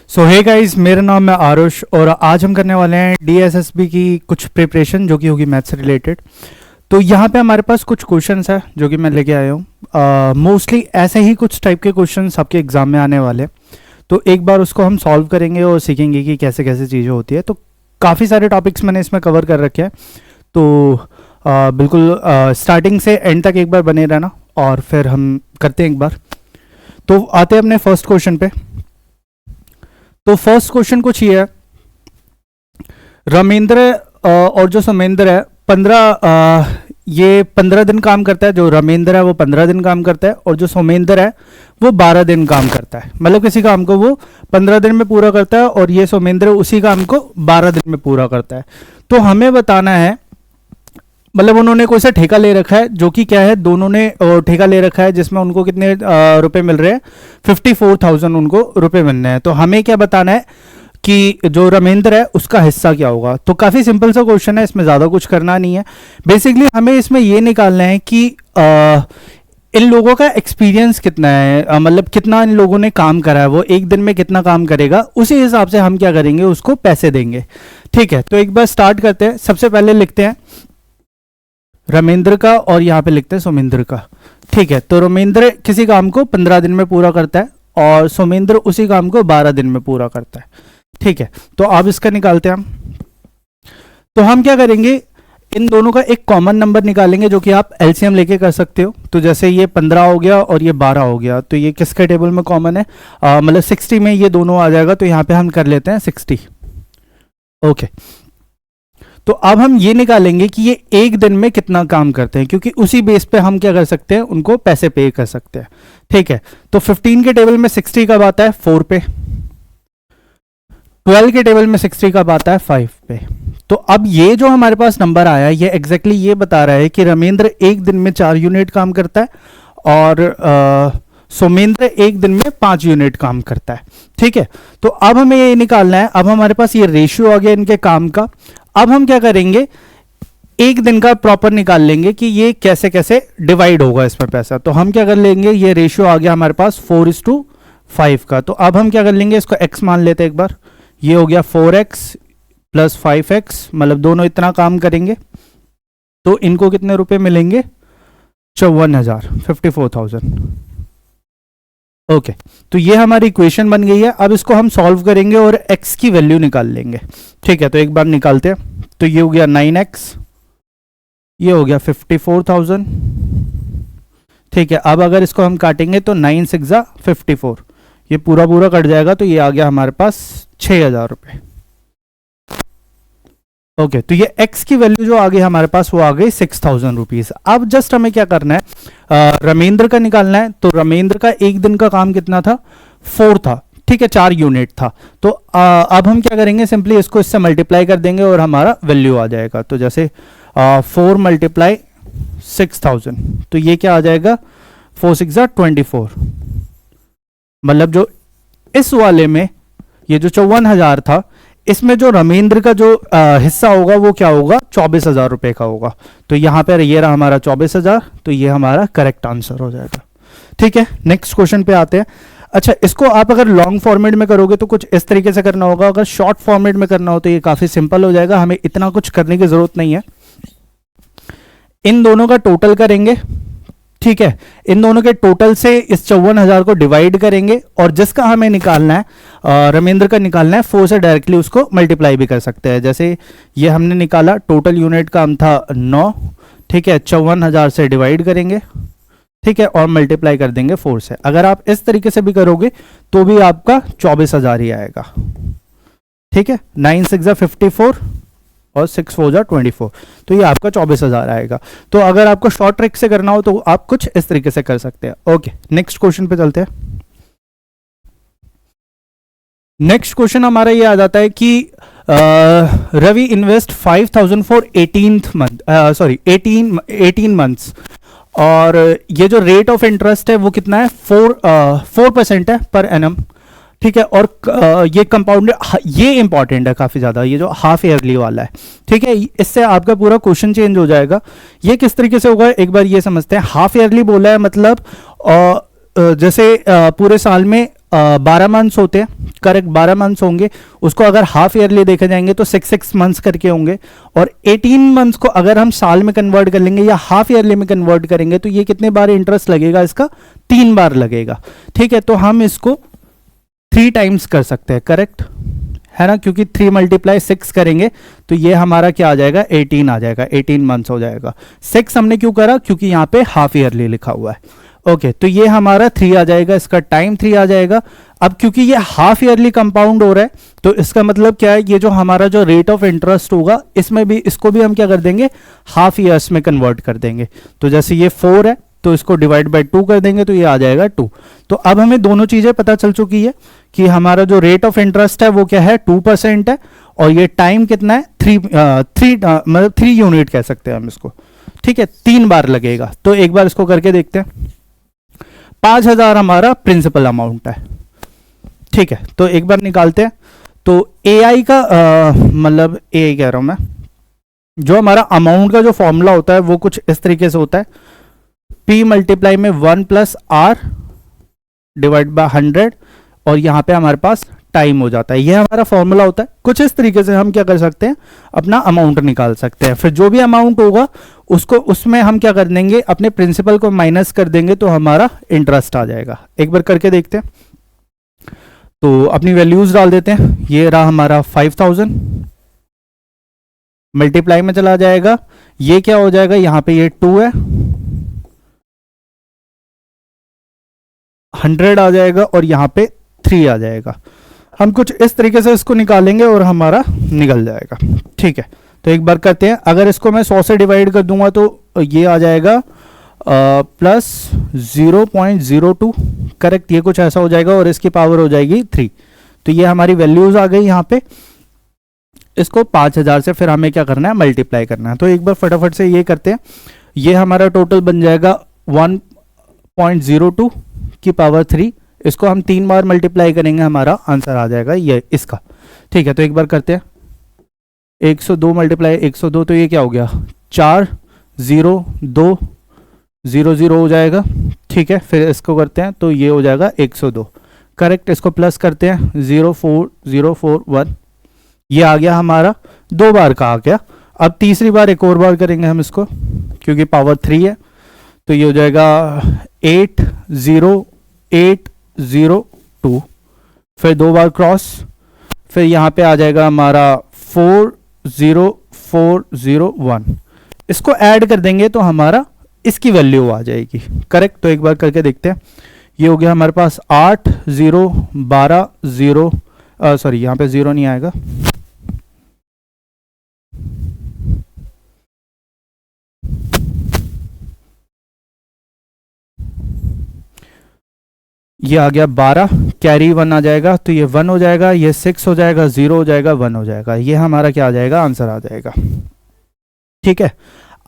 सो hey guys, मेरा नाम है आरुष और आज हम करने वाले हैं डीएसएसबी की कुछ प्रिपरेशन जो कि होगी मैथ्स से रिलेटेड। तो यहाँ पे हमारे पास कुछ क्वेश्चंस है जो कि मैं लेके आया हूँ। मोस्टली ऐसे ही कुछ टाइप के क्वेश्चंस आपके एग्जाम में आने वाले, तो एक बार उसको हम सॉल्व करेंगे और सीखेंगे कि कैसे कैसे चीज़ें होती है। तो काफ़ी सारे टॉपिक्स मैंने इसमें कवर कर रखे हैं, तो बिल्कुल स्टार्टिंग से एंड तक एक बार बने रहना और फिर हम करते हैं एक बार। तो आते हैं अपने फर्स्ट क्वेश्चन पे। तो फर्स्ट क्वेश्चन कुछ ये है, रमेंद्र और जो सोमेंद्र है 15 दिन काम करता है। जो रमेंद्र है वो 15 दिन काम करता है और जो सोमेंद्र है वो 12 दिन काम करता है। मतलब किसी काम को वो 15 दिन में पूरा करता है और ये सोमेंद्र उसी काम को 12 दिन में पूरा करता है। तो हमें बताना है, मतलब उन्होंने कोई सा ठेका ले रखा है जो कि क्या है, दोनों ने ठेका ले रखा है जिसमें उनको कितने रुपए मिल रहे हैं, 54,000 उनको रुपए मिलने हैं। तो हमें क्या बताना है कि जो रमेंद्र है उसका हिस्सा क्या होगा। तो काफ़ी सिंपल सा क्वेश्चन है, इसमें ज़्यादा कुछ करना नहीं है। बेसिकली हमें इसमें ये निकालना है कि इन लोगों का एक्सपीरियंस कितना है, मतलब कितना इन लोगों ने काम करा है, वो एक दिन में कितना काम करेगा, उसी हिसाब से हम क्या करेंगे, उसको पैसे देंगे। ठीक है, तो एक बार स्टार्ट करते हैं। सबसे पहले लिखते हैं रमेंद्र का और यहाँ पे लिखते हैं सोमेंद्र का। ठीक है, तो रमेंद्र किसी काम को 15 दिन में पूरा करता है और सोमेंद्र उसी काम को 12 दिन में पूरा करता है। ठीक है, तो अब इसका निकालते हैं हम। तो हम क्या करेंगे, इन दोनों का एक कॉमन नंबर निकालेंगे जो कि आप एलसीएम लेके कर सकते हो। तो जैसे ये 15 हो गया और ये 12 हो गया, तो ये किसके टेबल में कॉमन है, मतलब 60 में ये दोनों आ जाएगा। तो यहाँ पे हम कर लेते हैं 60। ओके, तो अब हम ये निकालेंगे कि ये एक दिन में कितना काम करते हैं, क्योंकि उसी बेस पे हम क्या कर सकते हैं, उनको पैसे पे कर सकते हैं। ठीक है, तो 15 के टेबल में 60 कब आता है, 4 पे। 12 के टेबल में 60 कब आता है, 5 पे। तो अब ये जो हमारे पास नंबर आया, ये एग्जैक्टली ये बता रहा है कि रमेंद्र एक दिन में 4 यूनिट काम करता है और सोमेंद्र एक दिन में 5 यूनिट काम करता है। ठीक है, तो अब हमें ये निकालना है। अब हमारे पास ये रेशियो आ गया इनके काम का। अब हम क्या करेंगे, एक दिन का प्रॉपर निकाल लेंगे कि ये कैसे कैसे डिवाइड होगा इसमें पैसा। तो हम क्या कर लेंगे, ये रेशियो आ गया हमारे पास 4:5 का। तो अब हम क्या कर लेंगे, इसको x मान लेते हैं एक बार। ये हो गया 4x + 5x, मतलब दोनों इतना काम करेंगे तो इनको कितने रुपए मिलेंगे, 54,000, 54,000। ओके, तो ये हमारी इक्वेशन बन गई है। अब इसको हम सॉल्व करेंगे और x की वैल्यू निकाल लेंगे। ठीक है, तो एक बार निकालते हैं। तो ये हो गया 9x, ये हो गया 54,000। ठीक है, अब अगर इसको हम काटेंगे तो 9 × 6 = 54, ये पूरा पूरा कट जाएगा। तो ये आ गया हमारे पास 6,000 रुपये। ओके, तो ये x की वैल्यू जो आ गई हमारे पास, वो आ गई 6,000 रुपीज। अब जस्ट हमें क्या करना है, रमेंद्र का निकालना है। तो रमेंद्र का एक दिन का काम कितना था, 4 था। ठीक है, 4 यूनिट था। तो अब हम क्या करेंगे, सिंपली इसको इससे मल्टीप्लाई कर देंगे और हमारा वैल्यू आ जाएगा। तो जैसे 4 × 6,000, तो ये क्या आ जाएगा, 4 × 6 = 24। मतलब जो इस वाले में ये जो 54,000 था, इसमें जो रमेंद्र का जो हिस्सा होगा वो क्या होगा, 24,000 रुपए का होगा। तो यहाँ पर ये रहा हमारा 24,000, तो ये हमारा करेक्ट आंसर हो जाएगा। ठीक है, नेक्स्ट क्वेश्चन पे आते हैं। अच्छा, इसको आप अगर लॉन्ग फॉर्मेट में करोगे तो कुछ इस तरीके से करना होगा, अगर शॉर्ट फॉर्मेट में करना हो तो ये काफी सिंपल हो जाएगा, हमें इतना कुछ करने की जरूरत नहीं है। इन दोनों का टोटल करेंगे। ठीक है, इन दोनों के टोटल से इस 54,000 को डिवाइड करेंगे और जिसका हमें निकालना है, रमेंद्र का निकालना है, 4 से डायरेक्टली उसको मल्टीप्लाई भी कर सकते हैं। जैसे ये हमने निकाला, टोटल यूनिट काम था 9। ठीक है, 54,000 से डिवाइड करेंगे। ठीक है, और मल्टीप्लाई कर देंगे 4 से। अगर आप इस तरीके से भी करोगे तो भी आपका 24,000 ही आएगा। ठीक है, 9 × 6 = 54 और 6 × 4 = 24, तो ये आपका 24,000 आएगा। तो अगर आपको शॉर्ट ट्रिक से करना हो तो आप कुछ इस तरीके से कर सकते हैं। ओके, नेक्स्ट क्वेश्चन पे चलते हैं। नेक्स्ट क्वेश्चन हमारा ये आ जाता है कि रवि इन्वेस्ट 5,000 फॉर 18 मंथ्स और ये जो रेट ऑफ इंटरेस्ट है वो कितना है, 4% है पर एनम। ठीक है, और ये कंपाउंड, ये इंपॉर्टेंट है काफी ज्यादा, ये जो हाफ ईयरली वाला है। ठीक है, इससे आपका पूरा क्वेश्चन चेंज हो जाएगा। ये किस तरीके से होगा, एक बार ये समझते हैं। हाफ ईयरली बोला है, मतलब जैसे पूरे साल में 12 मंथ्स होते हैं, करेक्ट 12 मंथ्स होंगे। उसको अगर हाफ ईयरली देखे जाएंगे तो 6 मंथ्स करके होंगे। और 18 मंथ्स को अगर हम साल में कन्वर्ट कर लेंगे या हाफ ईयरली में कन्वर्ट करेंगे तो ये कितने बार इंटरेस्ट लगेगा इसका, 3 बार लगेगा। ठीक है, तो हम इसको 3 टाइम्स कर सकते हैं, करेक्ट है ना, क्योंकि 3 × 6 करेंगे तो ये हमारा क्या आ जाएगा, 18 आ जाएगा, 18 मंथ्स हो जाएगा। 6 हमने क्यों करा, क्योंकि यहाँ पे हाफ ईयरली लिखा हुआ है। ओके, तो ये हमारा 3 आ जाएगा, इसका टाइम 3 आ जाएगा। अब क्योंकि ये हाफ ईयरली कंपाउंड हो रहा है तो इसका मतलब क्या है, ये जो हमारा जो रेट ऑफ इंटरेस्ट होगा इसमें भी, इसको भी हम क्या कर देंगे, हाफ ईयर्स में कन्वर्ट कर देंगे। तो जैसे ये 4 है तो इसको डिवाइड बाय 2 कर देंगे तो ये आ जाएगा 2। तो अब हमें दोनों चीजें पता चल चुकी है कि हमारा जो रेट ऑफ इंटरेस्ट है वो क्या है, 2% है, और ये टाइम कितना है, 3 यूनिट कह सकते हैं हम इसको। ठीक है, 3 बार लगेगा। तो एक बार इसको करके देखते हैं। 5000 हमारा प्रिंसिपल अमाउंट है। ठीक है, तो एक बार निकालते हैं। तो AI का मतलब AI कह रहा हूं मैं, जो हमारा अमाउंट का जो फॉर्मूला होता है वो कुछ इस तरीके से होता है, P मल्टीप्लाई में 1 + R डिवाइड बाय 100, और यहां पे हमारे पास टाइम हो जाता है। ये हमारा फॉर्मूला होता है। कुछ इस तरीके से हम क्या कर सकते हैं, अपना अमाउंट निकाल सकते हैं। फिर जो भी अमाउंट होगा उसको, उसमें हम क्या कर देंगे, अपने प्रिंसिपल को माइनस कर देंगे तो हमारा इंटरेस्ट आ जाएगा। एक बार करके देखते हैं। तो अपनी वैल्यूज डाल देते हैं। ये रहा हमारा 5000, मल्टीप्लाई में चला जाएगा, ये क्या हो जाएगा, यहां पे ये 2 है, 100 आ जाएगा, और यहां पे 3 आ जाएगा। हम कुछ इस तरीके से इसको निकालेंगे और हमारा निकल जाएगा। ठीक है, तो एक बार करते हैं। अगर इसको मैं 100 से डिवाइड कर दूंगा तो ये आ जाएगा प्लस 0.02, करेक्ट, ये कुछ ऐसा हो जाएगा, और इसकी पावर हो जाएगी 3। तो ये हमारी वैल्यूज आ गई यहाँ पे। इसको 5000 से फिर हमें क्या करना है, मल्टीप्लाई करना है। तो एक बार फटाफट से ये करते हैं। ये हमारा टोटल बन जाएगा 1.02 की पावर 3। इसको हम 3 बार मल्टीप्लाई करेंगे, हमारा आंसर आ जाएगा ये इसका। ठीक है, तो एक बार करते हैं। 102 × 102, तो ये क्या हो गया, 4 0 2 0 0 हो जाएगा। ठीक है, फिर इसको करते हैं तो ये हो जाएगा 102, करेक्ट। इसको प्लस करते हैं, 04041, ये आ गया हमारा, 2 बार का आ गया। अब तीसरी बार एक और बार करेंगे हम इसको, क्योंकि पावर 3 है, तो ये हो जाएगा 80802, फिर 2 बार क्रॉस, फिर यहाँ पे आ जाएगा हमारा 40401। इसको ऐड कर देंगे तो हमारा इसकी वैल्यू आ जाएगी, करेक्ट। तो एक बार करके देखते हैं। ये हो गया हमारे पास 8012 सॉरी, यहाँ पे 0 नहीं आएगा, ये आ गया 12, कैरी 1 आ जाएगा, तो ये 1 हो जाएगा, ये 6 हो जाएगा, 0 हो जाएगा, 1 हो जाएगा। ये हमारा क्या आ जाएगा, आंसर आ जाएगा। ठीक है,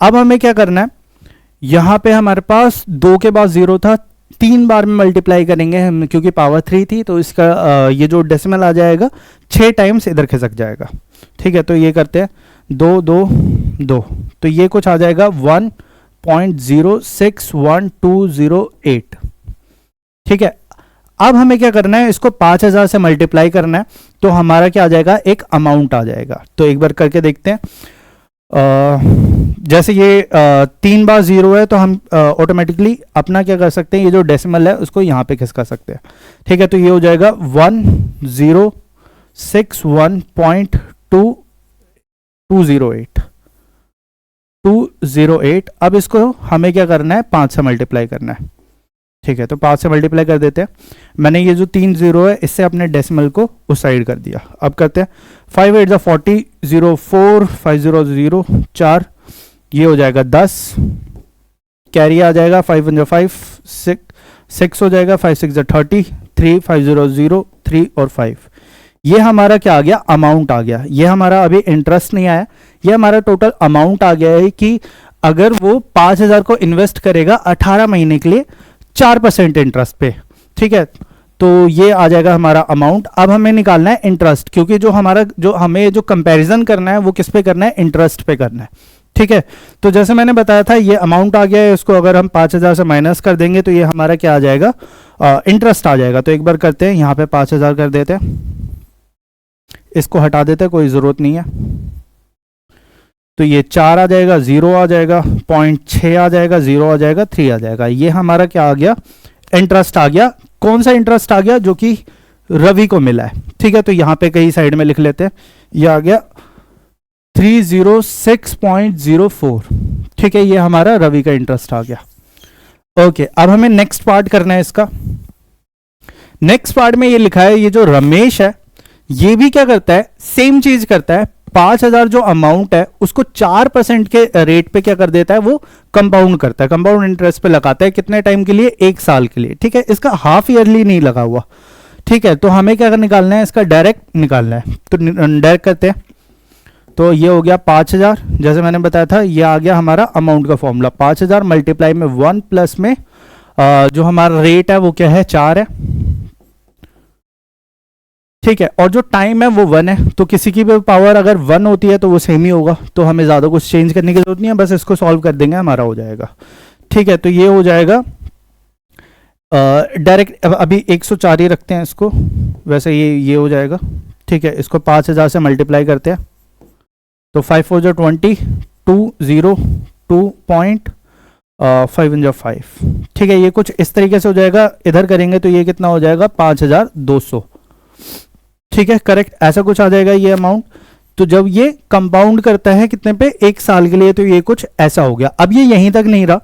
अब हमें क्या करना है, यहां पे हमारे पास 2 के बाद 0 था, 3 बार में मल्टीप्लाई करेंगे हम, क्योंकि पावर 3 थी, तो इसका ये जो डेसिमल आ जाएगा 6 टाइम्स इधर खिसक जाएगा। ठीक है, तो ये करते हैं, 2 2 2, तो ये कुछ आ जाएगा 1.061208। ठीक है, अब हमें क्या करना है, इसको 5000 से मल्टीप्लाई करना है, तो हमारा क्या आ जाएगा, एक अमाउंट आ जाएगा। तो एक बार करके देखते हैं। जैसे ये 3 बार 0 है, तो हम ऑटोमेटिकली अपना क्या कर सकते हैं, ये जो डेसिमल है उसको यहाँ पे खिसका सकते हैं। ठीक है, तो ये हो जाएगा 1061208 अब इसको हमें क्या करना है, 5 से मल्टीप्लाई करना है। ठीक है, तो 5 से मल्टीप्लाई कर देते हैं। मैंने ये जो 3 0 है इससे अपने डेसिमल को उस साइड कर दिया। अब करते हैं 5 8 40 0 4 5 0 0 4, ये हो जाएगा 10, कैरी आ जाएगा 5 1 5 6 हो जाएगा, 5 6 30 3 5 0 0 3 और 5। ये हमारा क्या आ गया, अमाउंट आ गया। ये हमारा अभी इंटरेस्ट नहीं आया, ये हमारा टोटल अमाउंट आ गया है कि अगर वो 5000 को इन्वेस्ट करेगा 18 महीने के लिए 4% इंटरेस्ट पे। ठीक है, तो ये आ जाएगा हमारा अमाउंट। अब हमें निकालना है इंटरेस्ट, क्योंकि जो हमारा जो हमें जो कंपैरिजन करना है वो किस पे करना है, इंटरेस्ट पे करना है। ठीक है, तो जैसे मैंने बताया था ये अमाउंट आ गया है, इसको अगर हम 5000 से माइनस कर देंगे तो ये हमारा क्या आ जाएगा, इंटरेस्ट आ जाएगा। तो एक बार करते हैं, यहाँ पे 5000 कर देते हैं, इसको हटा देते हैं, कोई ज़रूरत नहीं है। तो ये 4 आ जाएगा, 0 आ जाएगा, 0.6 आ जाएगा, 0 आ जाएगा, 3 आ जाएगा। ये हमारा क्या आ गया, इंटरेस्ट आ गया। कौन सा इंटरेस्ट आ गया, जो कि रवि को मिला है। ठीक है, तो यहाँ पे कहीं साइड में लिख लेते हैं, ये आ गया 306.04। ठीक है, ये हमारा रवि का इंटरेस्ट आ गया। ओके, अब हमें नेक्स्ट पार्ट करना है इसका। नेक्स्ट पार्ट में ये लिखा है, ये जो रमेश है ये भी क्या करता है, सेम चीज करता है। 5000 जो अमाउंट है उसको 4% के रेट पे क्या कर देता है, वो कंपाउंड करता है, कंपाउंड इंटरेस्ट पे लगाता है। कितने टाइम के लिए, 1 साल के लिए। ठीक है, इसका हाफ ईयरली नहीं लगा हुआ। ठीक है, तो हमें क्या निकालना है, इसका डायरेक्ट निकालना है। तो डायरेक्ट करते हैं, तो ये हो गया 5000, जैसे मैंने बताया था ये आ गया हमारा अमाउंट का फॉर्मूला। 5000 मल्टीप्लाई में 1 प्लस में जो हमारा रेट है वो क्या है, 4 है। ठीक है, और जो टाइम है वो 1 है। तो किसी की भी पावर अगर 1 होती है तो वो सेम ही होगा, तो हमें ज़्यादा कुछ चेंज करने की जरूरत नहीं है, बस इसको सॉल्व कर देंगे, हमारा हो जाएगा। ठीक है, तो ये हो जाएगा डायरेक्ट। अभी 104 ही रखते हैं इसको, वैसे ये हो जाएगा। ठीक है, इसको 5000 से मल्टीप्लाई करते हैं, तो 5 4 जो 20, 202.5 ठीक है, ये कुछ इस तरीके से हो जाएगा। इधर करेंगे तो ये कितना हो जाएगा, 5200। ठीक है, करेक्ट, ऐसा कुछ आ जाएगा ये अमाउंट। तो जब ये कंपाउंड करता है कितने पे, 1 साल के लिए, तो ये कुछ ऐसा हो गया। अब ये यहीं तक नहीं रहा,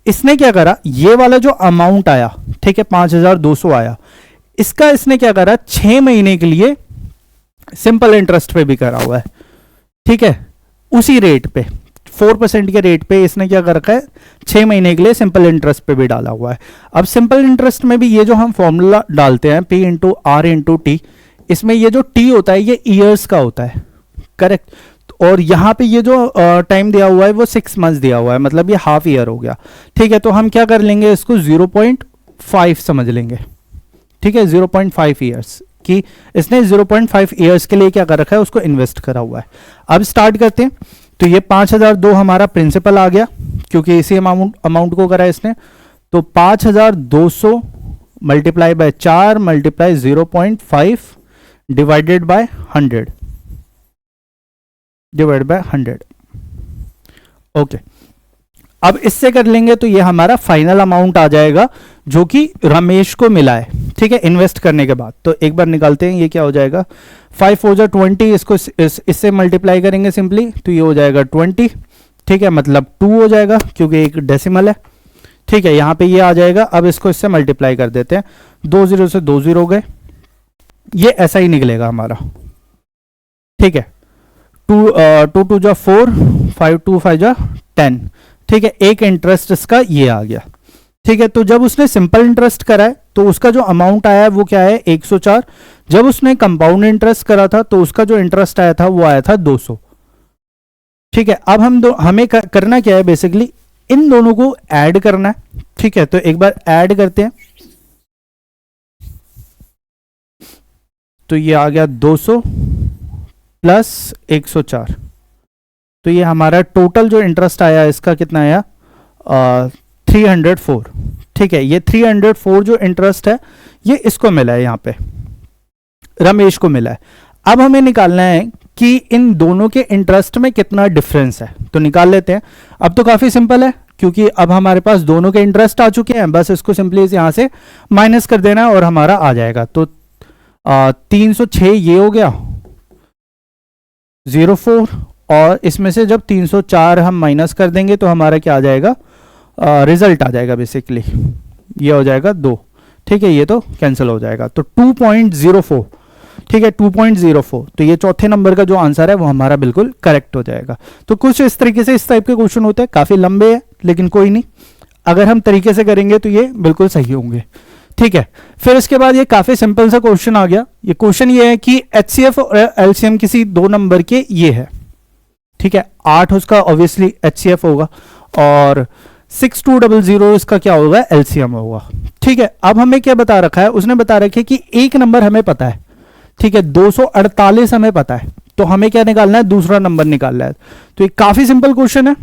इसने क्या करा, ये वाला जो अमाउंट आया, ठीक है 5200 आया, इसका इसने क्या करा, 6 महीने के लिए सिंपल इंटरेस्ट पे भी करा हुआ है। ठीक है, उसी रेट पे 4% के रेट पे इसने क्या कर रखा है, 6 महीने के लिए सिंपल इंटरेस्ट पे भी डाला हुआ है। अब सिंपल इंटरेस्ट में भी ये जो हम फॉर्मूला डालते हैं P into R into T, इसमें ये जो T होता है ये ईयर्स का होता है, करेक्ट। और यहाँ पे ये जो टाइम दिया हुआ है वो 6 मंथ्स दिया हुआ है, मतलब ये हाफ ईयर हो गया। ठीक है, तो हम क्या कर लेंगे, इसको 0.5 समझ लेंगे। ठीक है, 0.5 ईयर्स की इसने 0.5 ईयर्स के लिए क्या कर रखा है, उसको इन्वेस्ट करा हुआ है। अब स्टार्ट करते हैं, तो ये 5002 हमारा प्रिंसिपल आ गया, क्योंकि इसी अमाउंट को करा है इसने। तो 5200 multiply by 4 multiply 0.5 divided by 100 divide by 100। Okay, अब इससे कर लेंगे तो ये हमारा फाइनल अमाउंट आ जाएगा जो कि रमेश को मिला है। ठीक है, इन्वेस्ट करने के बाद। तो एक बार निकालते हैं, ये क्या हो जाएगा, 5 4 जा 20, इसको इससे मल्टीप्लाई करेंगे सिंपली, तो ये हो जाएगा 20। ठीक है, मतलब 2 हो जाएगा क्योंकि एक डेसिमल है। ठीक है, यहाँ पे ये आ जाएगा। अब इसको इससे मल्टीप्लाई कर देते हैं, 2 0 से 2 0 हो गए, ये ऐसा ही निकलेगा हमारा। ठीक है, 2 2 जा 4, 5 2 5 जा 10। ठीक है, एक इंटरेस्ट इसका ये आ गया। ठीक है, तो जब उसने सिंपल इंटरेस्ट करा है तो उसका जो अमाउंट आया है वो क्या है, 104। जब उसने कंपाउंड इंटरेस्ट करा था तो उसका जो इंटरेस्ट आया था वो आया था 200। ठीक है, अब हमें करना क्या है, बेसिकली इन दोनों को ऐड करना है। ठीक है, तो एक बार ऐड करते हैं, तो ये आ गया 200 प्लस 104। तो ये हमारा टोटल जो इंटरेस्ट आया इसका कितना आया, 304। ठीक है, ये 304 जो इंटरेस्ट है ये इसको मिला है, यहाँ पे रमेश को मिला है। अब हमें निकालना है कि इन दोनों के इंटरेस्ट में कितना डिफरेंस है, तो निकाल लेते हैं। अब तो काफी सिंपल है, क्योंकि अब हमारे पास दोनों के इंटरेस्ट आ चुके हैं, बस इसको सिंपली यहां से माइनस कर देना है और हमारा आ जाएगा। तो 306 ये हो गया 04, और इसमें से जब 304 हम माइनस कर देंगे तो हमारा क्या आ जाएगा, रिजल्ट आ जाएगा बेसिकली, ये हो जाएगा 2। ठीक है, ये तो कैंसिल हो जाएगा, तो 2.04। ठीक है, 2.04। तो ये चौथे नंबर का जो आंसर है वो हमारा बिल्कुल करेक्ट हो जाएगा। तो कुछ इस तरीके से इस टाइप के क्वेश्चन होते हैं, काफी लंबे हैं लेकिन कोई नहीं, अगर हम तरीके से करेंगे तो ये बिल्कुल सही होंगे। ठीक है, फिर इसके बाद ये काफी सिंपल सा क्वेश्चन आ गया। ये क्वेश्चन ये है कि HCF और LCM किसी 2 नंबर के ये है। ठीक है, 8 उसका ऑब्वियसली HCF होगा और 6200 इसका क्या होगा, LCM होगा। ठीक है, अब हमें क्या बता रखा है, उसने बता रखा है कि एक नंबर हमें पता है। ठीक है, 248 हमें पता है। तो हमें क्या निकालना है, दूसरा नंबर निकालना है। तो ये काफी सिंपल क्वेश्चन है,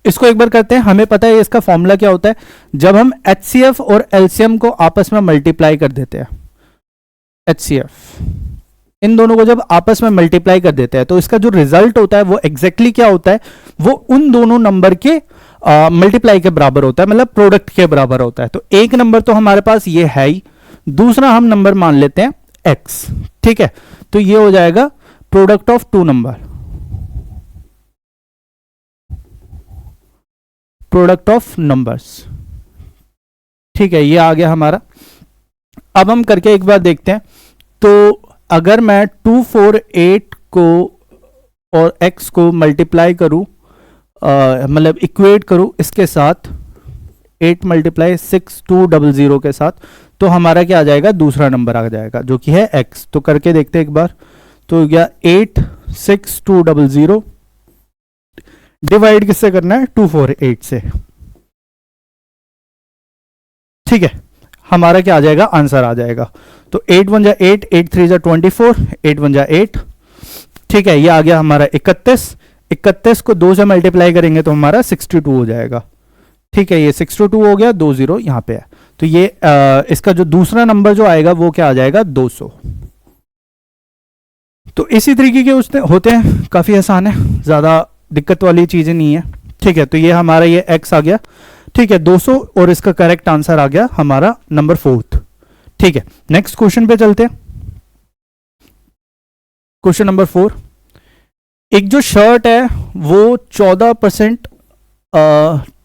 इसको एक बार करते हैं। हमें पता है इसका फॉर्मूला क्या होता है, जब हम HCF और LCM को आपस में मल्टीप्लाई कर देते हैं, HCF इन दोनों को जब आपस में मल्टीप्लाई कर देते हैं तो इसका जो रिजल्ट होता है वो एग्जैक्टली क्या होता है, वो उन दोनों नंबर के मल्टीप्लाई के बराबर होता है, मतलब प्रोडक्ट के बराबर होता है। तो एक नंबर तो हमारे पास ये है ही, दूसरा हम नंबर मान लेते हैं x, ठीक है। तो ये हो जाएगा product of two number, product of numbers, ठीक है। ये आ गया हमारा। अब हम करके एक बार देखते हैं। तो अगर मैं 248 को और x को मल्टीप्लाई करूं, मतलब इक्वेट करूं इसके साथ 8 × 6200 के साथ, तो हमारा क्या आ जाएगा, दूसरा नंबर आ जाएगा जो कि है x। तो करके देखते हैं एक बार। तो क्या 86200 डिवाइड किससे करना है, 248 से, ठीक है। हमारा क्या आ जाएगा, आंसर आ जाएगा। तो 8 1 जा 8, 8 3 जा 24, 8 1 जा 8, ठीक है। ये आ गया हमारा 31। 31 को 2 से मल्टीप्लाई करेंगे तो हमारा 62 हो जाएगा, ठीक है। ये 62 हो गया, 2 0 यहां पे है। तो ये इसका जो दूसरा नंबर जो आएगा वो क्या आ जाएगा, 200। तो इसी तरीके के उसने होते हैं, काफी आसान है, ज्यादा दिक्कत वाली चीजें नहीं है, ठीक है। तो ये हमारा ये x आ गया, ठीक है, 200, और इसका करेक्ट आंसर आ गया हमारा नंबर 4, ठीक है। नेक्स्ट क्वेश्चन पे चलते हैं। क्वेश्चन नंबर 4, एक जो शर्ट है वो 14%,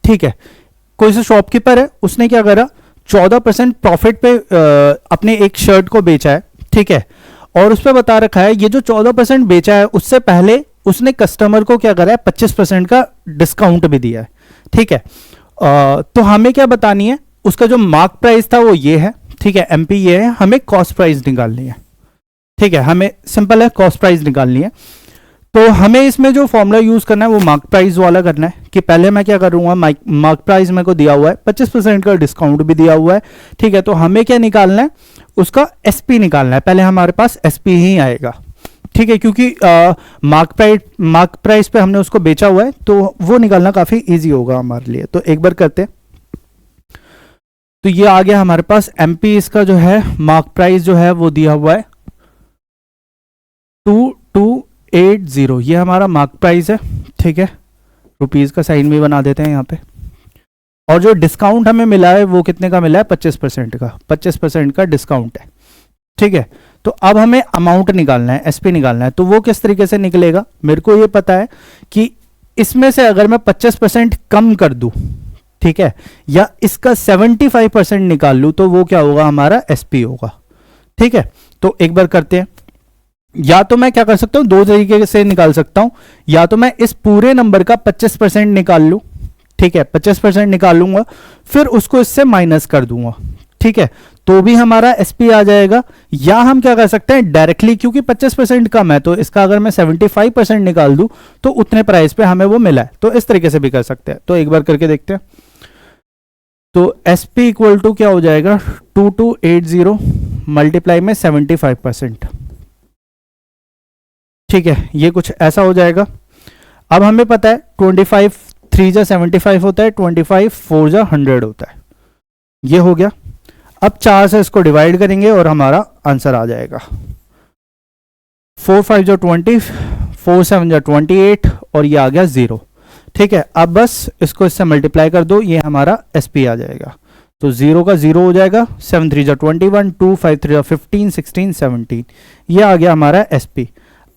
ठीक है, कोई सा शॉपकीपर है, उसने क्या करा, 14% प्रॉफिट पे अपने एक शर्ट को बेचा है, ठीक है। और उस पर बता रखा है ये जो 14% बेचा है उससे पहले उसने कस्टमर को क्या करा है, 25% का डिस्काउंट भी दिया है, ठीक है। तो हमें क्या बतानी है, उसका जो मार्क प्राइस था वो ये है, ठीक है, MP ये है, हमें कॉस्ट प्राइस निकालनी है, ठीक है। हमें सिंपल है, कॉस्ट प्राइस निकालनी है। तो हमें इसमें जो फॉर्मूला यूज करना है वो मार्क प्राइस वाला करना है, कि पहले मैं क्या करूंगा, मार्क प्राइस मेरे को दिया हुआ है, 25% का डिस्काउंट भी दिया हुआ है, ठीक है। तो हमें क्या निकालना है, उसका SP निकालना है। पहले हमारे पास SP ही आएगा, ठीक है, क्योंकि मार्क प्राइस पे हमने उसको बेचा हुआ है, तो वो निकालना काफी इजी होगा हमारे लिए। तो एक बार करते हैं। तो ये आ गया हमारे पास MP, इसका जो है मार्क प्राइस जो है वो दिया हुआ है 2280, ये हमारा मार्क प्राइस है, ठीक है। रुपीज का साइन भी बना देते हैं यहाँ पे। और जो डिस्काउंट हमें मिला है वो कितने का मिला है, 25% का, 25% का डिस्काउंट है, ठीक है। तो अब हमें अमाउंट निकालना है, SP निकालना है। तो वो किस तरीके से निकलेगा, मेरे को ये पता है कि इसमें से अगर मैं 25% कम कर दूं, ठीक है, या इसका 75% निकाल लूं, तो वो क्या होगा, हमारा SP होगा, ठीक है। तो एक बार करते हैं। या तो मैं क्या कर सकता हूं, दो तरीके से निकाल सकता हूं, या तो मैं इस पूरे नंबर का 25% निकाल लूं, ठीक है, 25% निकाल लूंगा, फिर उसको इससे माइनस कर दूंगा, ठीक है, तो भी हमारा SP आ जाएगा। या हम क्या कर सकते हैं, डायरेक्टली, क्योंकि 25% कम है तो इसका अगर मैं 75% निकाल दूं तो उतने प्राइस पे हमें वो मिला है। तो इस तरीके से भी कर सकते हैं। तो एक बार करके देखते हैं। तो SP इक्वल टू क्या हो जाएगा, 2280 मल्टीप्लाई में 75%, ठीक है, ये कुछ ऐसा हो जाएगा। अब हमें पता है 25 3 जा 75 होता है, 25 4 जा 100 होता है, ये हो गया। अब 4 से इसको डिवाइड करेंगे और हमारा आंसर आ जाएगा। 4 5 जा 20, 4 7 जा 28, और ये आ गया 0, ठीक है। अब बस इसको इससे मल्टीप्लाई कर दो, ये हमारा SP आ जाएगा। तो 0 का 0 हो जाएगा, 7 3 जा 21, 2 5 3 जा 15, 16 17, ये आ गया हमारा SP।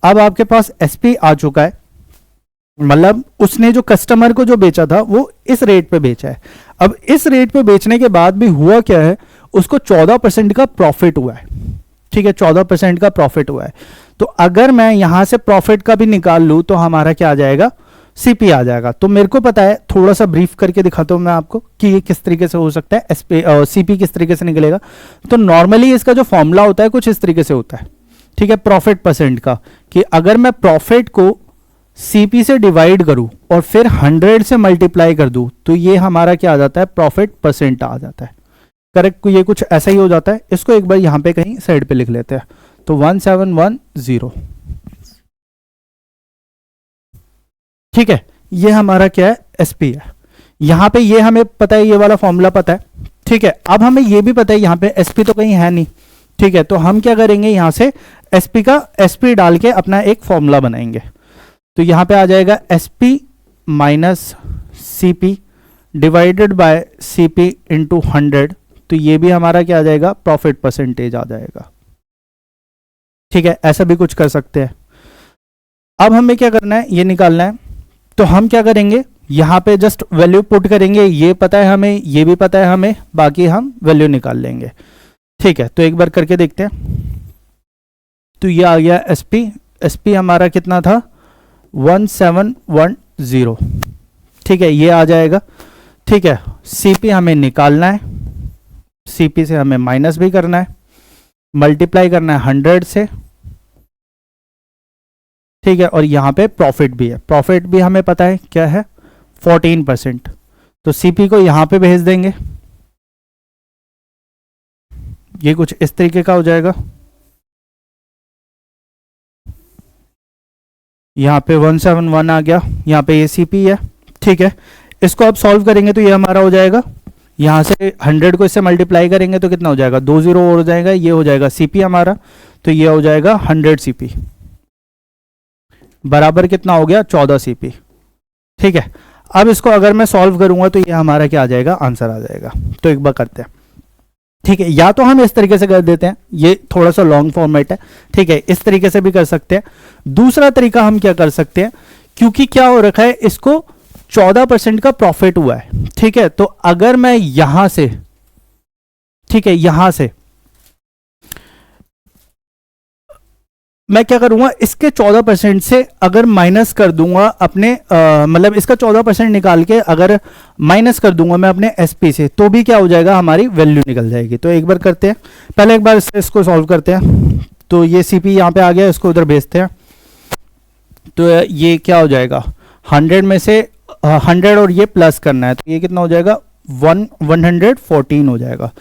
अब आपके पास SP आ चुका है, मतलब उसने जो कस्टमर को जो बेचा था वो इस रेट पे बेचा है। अब इस रेट पे बेचने के बाद भी हुआ क्या है, उसको 14% का प्रॉफिट हुआ है, ठीक है, 14% का प्रॉफिट हुआ है। तो अगर मैं यहां से प्रॉफिट का भी निकाल लूं तो हमारा क्या आ जाएगा, CP आ जाएगा। तो मेरे को पता है, थोड़ा सा ब्रीफ करके दिखाता हूं मैं आपको कि ये किस तरीके से हो सकता है, CP किस तरीके से निकलेगा। तो नॉर्मली इसका जो फॉर्मूला होता है कुछ इस तरीके से होता है, ठीक है, प्रॉफिट परसेंट का, कि अगर मैं प्रॉफिट को CP से डिवाइड करूं और फिर 100 से मल्टीप्लाई कर दूं तो ये हमारा क्या आ जाता है, प्रॉफिट परसेंट आ जाता है, करेक्ट। ये कुछ ऐसा ही हो जाता है। इसको एक बार यहां पे कहीं साइड पे लिख लेते हैं। तो 1710, ठीक है, ये हमारा क्या है, एसपी है। यहां पे ये हमें पता है, ये वाला फॉर्मूला पता है, ठीक है। अब हमें ये भी पता है यहाँ पे एसपी तो कहीं है नहीं, ठीक है। तो हम क्या करेंगे, यहां से एसपी डाल के अपना एक फॉर्मूला बनाएंगे। तो यहां पे आ जाएगा SP minus CP divided by CP into 100। तो ये भी हमारा क्या आ जाएगा, प्रॉफिट परसेंटेज आ जाएगा, ठीक है। ऐसा भी कुछ कर सकते हैं। अब हमें क्या करना है, ये निकालना है। तो हम क्या करेंगे, यहां पे जस्ट वैल्यू पुट करेंगे, ये पता है हमें, ये भी पता है हमें, बाकी हम वैल्यू निकाल लेंगे, ठीक है। तो एक बार करके देखते हैं। तो ये आ गया एसपी हमारा कितना था, 1710, ठीक है, ये आ जाएगा, ठीक है। सीपी हमें निकालना है, सीपी से हमें माइनस भी करना है, मल्टीप्लाई करना है 100 से, ठीक है। और यहां पे प्रॉफिट भी है, प्रॉफिट भी हमें पता है क्या है, 14%। तो सीपी को यहां पे भेज देंगे, ये कुछ इस तरीके का हो जाएगा। यहां पे 171 आ गया, यहां पे ये सीपी है, ठीक है। इसको अब सॉल्व करेंगे तो ये हमारा हो जाएगा, यहां से 100 को इससे मल्टीप्लाई करेंगे तो कितना हो जाएगा, 2 0 और हो जाएगा, ये हो जाएगा सीपी हमारा। तो ये हो जाएगा 100 सीपी बराबर कितना हो गया, 14 सीपी, ठीक है। अब इसको अगर मैं सॉल्व करूंगा तो ये हमारा क्या आ जाएगा, आंसर आ जाएगा। तो एक बार करते हैं, ठीक है। या तो हम इस तरीके से कर देते हैं, ये थोड़ा सा लॉन्ग फॉर्मेट है, ठीक है, इस तरीके से भी कर सकते हैं। दूसरा तरीका हम क्या कर सकते हैं, क्योंकि क्या हो रखा है, इसको 14% का प्रॉफिट हुआ है, ठीक है। तो अगर मैं यहां से, ठीक है, यहां से मैं क्या करूंगा, इसके 14% से अगर माइनस कर दूंगा अपने मतलब इसका 14% निकाल के अगर माइनस कर दूंगा मैं अपने एसपी से, तो भी क्या हो जाएगा, हमारी वैल्यू निकल जाएगी। तो एक बार करते हैं, पहले एक बार इसको सॉल्व करते हैं। तो ये सीपी यहां पे आ गया, इसको उधर भेजते हैं। तो ये क्या हो जाएगा, 100 में से 100 और ये प्लस करना है, तो ये कितना हो जाएगा, 114 हो जाएगा।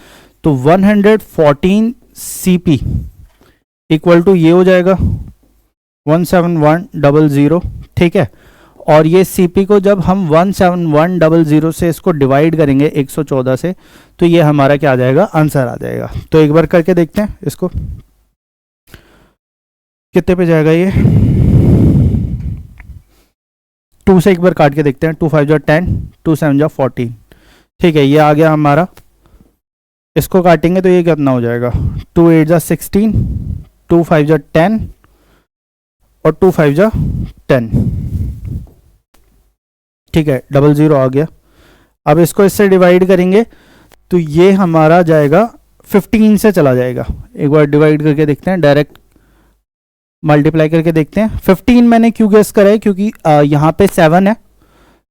तो 114 सीपी इक्वल टू ये हो जाएगा 17100, ठीक है। और ये सीपी को जब हम 17100 से इसको डिवाइड करेंगे 114 से, तो ये हमारा क्या आ जाएगा, आंसर आ जाएगा। तो एक बार करके देखते हैं इसको, कितने पे जाएगा ये, 2 से एक बार काट के देखते हैं, 2 5 जा 10, 2 7 जा 14, ठीक है। ये आ गया हमारा, इसको काटेंगे तो ये कितना हो जाएगा, 2 8 जा 16, 2 5 जा 10 और 2 5 जा 10, ठीक है, 00 आ गया। अब इसको इससे डिवाइड करेंगे तो ये हमारा जाएगा 15 से चला जाएगा। एक बार डिवाइड करके देखते हैं, डायरेक्ट मल्टीप्लाई करके देखते हैं। 15 मैंने क्यों गेस करा है, क्योंकि यहाँ पे 7 है,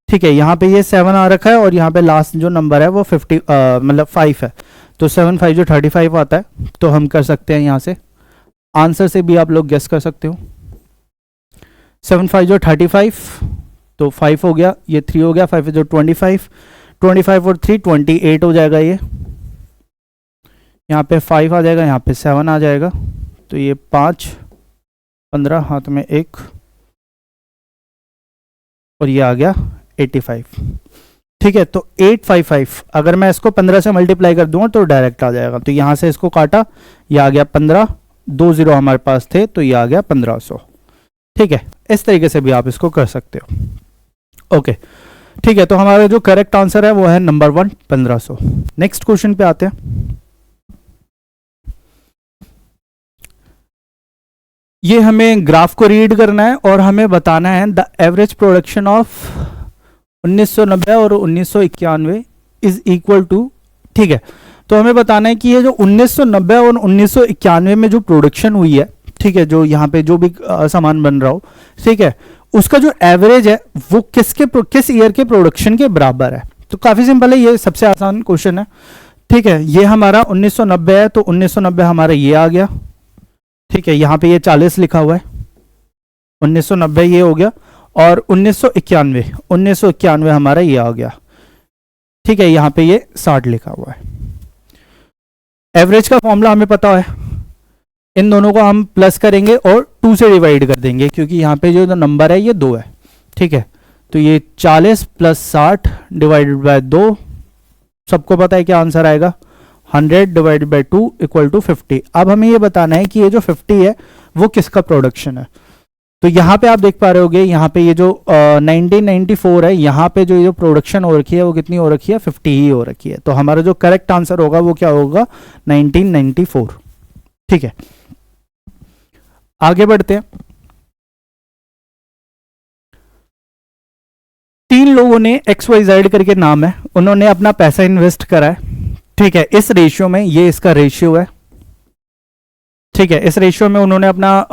ठीक है, यहाँ पे ये 7 आ रखा है और यहाँ पे लास्ट जो नंबर है वो 50 मतलब 5 है। तो 7 5 जो 35 आता है, तो हम कर सकते हैं यहाँ से, आंसर से भी आप लोग गेस कर सकते हो। 7 5 जो 35, तो 5 हो गया, ये 3 हो गया, 5 जो 25, 25 और 3 28 हो जाएगा। ये यहाँ पे 5 आ जाएगा, यहाँ पे 7 आ जाएगा, तो ये 5 15 हाथ में 1 और ये आ गया 85, ठीक है। तो 855 अगर मैं इसको 15 से मल्टीप्लाई कर दूंगा तो डायरेक्ट आ जाएगा। तो यहाँ से इसको काटा, ये आ गया 15, 2 0 हमारे पास थे, तो ये आ गया 1500, ठीक है। इस तरीके से भी आप इसको कर सकते हो, ओके, ठीक है। तो हमारा जो करेक्ट आंसर है वो है नंबर 1, 1500। नेक्स्ट क्वेश्चन पे आते हैं। ये हमें ग्राफ को रीड करना है और हमें बताना है द एवरेज प्रोडक्शन ऑफ 1990 और 1991 इज इक्वल टू, ठीक है। तो हमें बताना है कि ये जो 1990 और 1991 में जो प्रोडक्शन हुई है, ठीक है, जो यहाँ पे जो भी सामान बन रहा हो, ठीक है, उसका जो एवरेज है वो किस ईयर के प्रोडक्शन के बराबर है। तो काफी सिंपल है, ये सबसे आसान क्वेश्चन है, ठीक है। ये हमारा 1990 है, तो 1990 हमारा ये आ गया, ठीक है। यहाँ पे ये 40 लिखा हुआ है, 1990 ये हो गया, और 1991 हमारा ये आ गया, ठीक है। यहाँ पे ये 60 लिखा हुआ है। एवरेज का फॉर्मूला हमें पता है, इन दोनों को हम प्लस करेंगे और 2 से डिवाइड कर देंगे, क्योंकि यहाँ पे जो नंबर है ये 2 है, ठीक है। तो ये 40 प्लस 60 डिवाइडेड बाय 2, सबको पता है क्या आंसर आएगा, 100 डिवाइडेड बाय 2 इक्वल टू 50। अब हमें ये बताना है कि ये जो 50 है वो किसका प्रोडक्शन है। तो यहाँ पे आप देख पा रहे होगे, यहाँ पे ये जो 1994 है, यहाँ पे जो ये प्रोडक्शन हो रखी है वो कितनी हो रखी है, 50 ही हो रखी है। तो हमारा जो करेक्ट आंसर होगा वो क्या होगा, 1994। ठीक है, आगे बढ़ते हैं। 3 लोगों ने XYZ करके नाम है, उन्होंने अपना पैसा इन्वेस्ट करा है। ठीक है, इस रेशियो में, ये इसका रेशियो है। ठीक है, इस रेशियो में उन्होंने अपना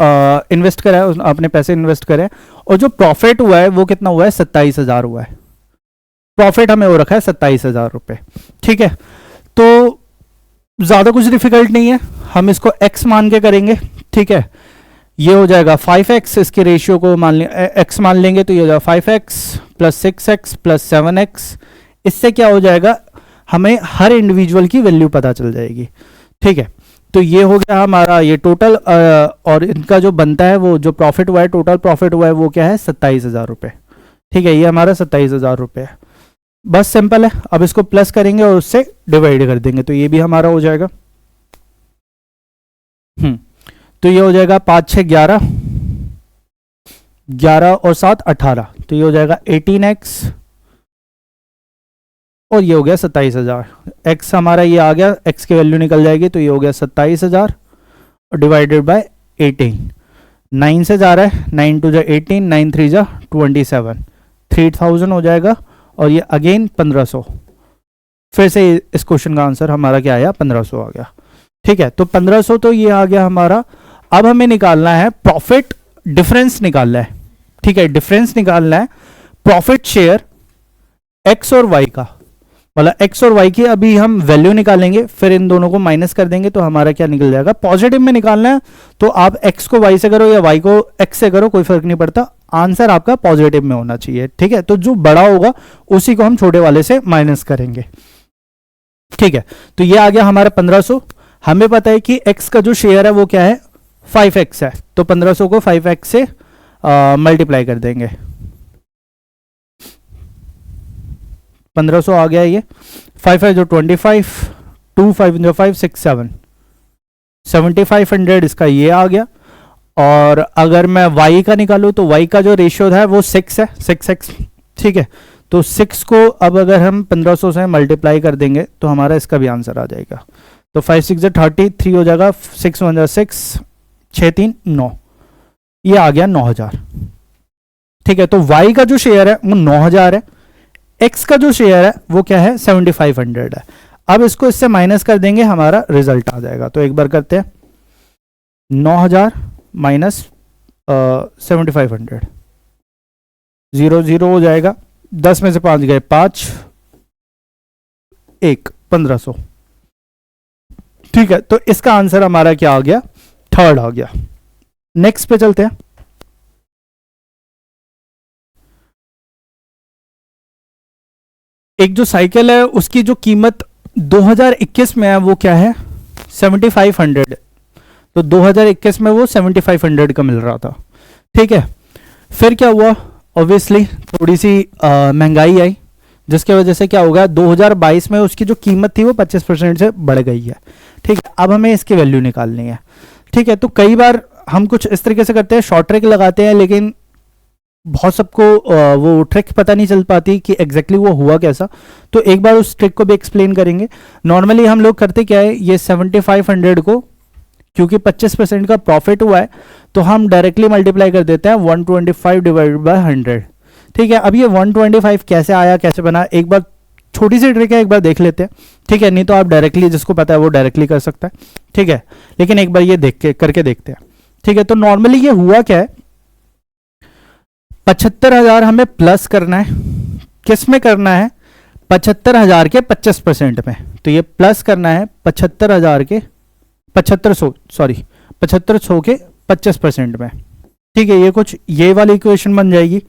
इन्वेस्ट करा है, अपने पैसे इन्वेस्ट करे, और जो प्रॉफिट हुआ है वो कितना हुआ है, 27,000 हुआ है। प्रॉफिट हमें हो रखा है 27,000 रुपए। ठीक है, तो ज्यादा कुछ डिफिकल्ट नहीं है, हम इसको x मान के करेंगे। ठीक है, ये हो जाएगा 5x, इसके रेशियो को मान लें x मान लेंगे, तो ये हो जाएगा 5x plus 6x plus 7x। इससे क्या हो जाएगा, हमें हर इंडिविजुअल की वैल्यू पता चल जाएगी। ठीक है, तो ये हो गया हमारा ये टोटल, और इनका जो बनता है वो जो प्रॉफिट हुआ है, टोटल प्रॉफिट हुआ है वो क्या है, 27,000 रुपये। ठीक है, ये हमारा 27,000 रुपये है। बस सिंपल है, अब इसको प्लस करेंगे और उससे डिवाइड कर देंगे, तो ये भी हमारा हो जाएगा। तो ये हो जाएगा 5 6 11, 11 और 7 18, तो ये हो जाएगा 18x, और ये हो गया 27,000। x हमारा ये आ गया, x की वैल्यू निकल जाएगी, तो ये हो गया 27,000 और डिवाइडेड बाय 18। 9 से जा रहा है, 9 2 जा 18, 9 3 जा 27, 3000 हो जाएगा, और ये अगेन 1500। फिर से इस क्वेश्चन का आंसर हमारा क्या आया, 1500 आ गया। ठीक है, तो 1500 तो ये आ गया हमारा। अब हमें निकालना है प्रॉफिट डिफरेंस निकालना है। ठीक है, डिफरेंस निकालना है, प्रॉफिट शेयर x और y का, मतलब x और y की अभी हम वैल्यू निकालेंगे, फिर इन दोनों को माइनस कर देंगे, तो हमारा क्या निकल जाएगा, पॉजिटिव में निकालना है। तो आप x को y से करो या y को x से करो, कोई फर्क नहीं पड़ता, आंसर आपका पॉजिटिव में होना चाहिए। ठीक है, तो जो बड़ा होगा उसी को हम छोटे वाले से माइनस करेंगे। ठीक है, तो ये आ गया हमारा 1500। हमें पता है कि x का जो शेयर है वो क्या है, 5x है, तो 1500 को 5x से मल्टीप्लाई कर देंगे। 1500 आ गया, ये 5 है जो 25, 2 5 जो 5 6 7, 7500 इसका ये आ गया। और अगर मैं y का निकालूं तो y का जो रेशियो है वो 6 है, 6x। ठीक है, तो 6 को अब अगर हम 1500 से मल्टीप्लाई कर देंगे तो हमारा इसका भी आंसर आ जाएगा। तो 5 6 30, 3 हो जाएगा, 6 1 6, 6 3 9, ये आ गया 9000। ठीक है, तो y का जो शेयर है वो 9000 है, x का जो शेयर है वो क्या है, 7500 है। अब इसको इससे माइनस कर देंगे, हमारा रिजल्ट आ जाएगा। तो एक बार करते हैं, 9000 माइनस 7500, 0 0 हो जाएगा, 10 में से 5 गए 5, 1 1500। ठीक है, तो इसका आंसर हमारा क्या आ गया, 3rd आ गया। नेक्स्ट पे चलते हैं। एक जो साइकिल है उसकी जो कीमत 2021 में है वो क्या है, 7500। तो 2021 में वो 7500 का मिल रहा था। ठीक है, फिर क्या हुआ, ऑब्वियसली थोड़ी सी महंगाई आई, जिसके वजह से क्या होगा, 2022 में उसकी जो कीमत थी वो 25% से बढ़ गई है। ठीक है, अब हमें इसकी वैल्यू निकालनी है। ठीक है, तो कई बार हम कुछ इस तरीके से करते हैं, शॉर्ट ट्रिक लगाते हैं, लेकिन बहुत सबको वो ट्रिक पता नहीं चल पाती कि एग्जैक्टली वो हुआ कैसा। तो एक बार उस ट्रिक को भी एक्सप्लेन करेंगे। नॉर्मली हम लोग करते क्या है, ये 7500 को, क्योंकि 25% का प्रॉफिट हुआ है, तो हम डायरेक्टली मल्टीप्लाई कर देते हैं 125 डिवाइडेड बाय 100। ठीक है, अब ये 125 कैसे आया, कैसे बना, एक बार छोटी सी ट्रिक है, एक बार देख लेते हैं। ठीक है, नहीं तो आप डायरेक्टली, जिसको पता है वो डायरेक्टली कर सकता है। ठीक है, लेकिन एक बार ये देख के करके देखते हैं। ठीक है, तो नॉर्मली ये हुआ क्या है, 75,000 हमें प्लस करना है, किस में करना है, 75,000 के 25% में। तो ये प्लस करना है 75,000 के 7500 के 25% में। ठीक है, ये कुछ ये वाली इक्वेशन बन जाएगी।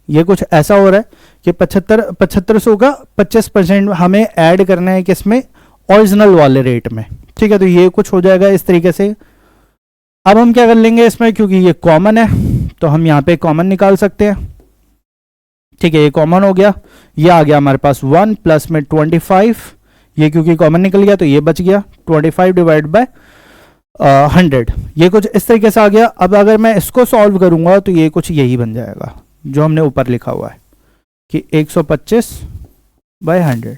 ये कुछ ऐसा हो रहा है कि 7500 का 25% हमें ऐड करना है किसमें, ओरिजिनल वाले रेट में। ठीक है, तो ये कुछ हो जाएगा इस तरीके से। अब हम क्या कर लेंगे इसमें, क्योंकि ये कॉमन है तो हम यहाँ पे कॉमन निकाल सकते हैं। ठीक है, ये कॉमन हो गया, ये आ गया हमारे पास 1 प्लस में 25, ये क्योंकि कॉमन निकल गया तो ये बच गया 25 डिवाइड बाय 100, ये कुछ इस तरीके से आ गया। अब अगर मैं इसको सॉल्व करूंगा तो ये कुछ यही बन जाएगा जो हमने ऊपर लिखा हुआ है कि 125 बाय 100।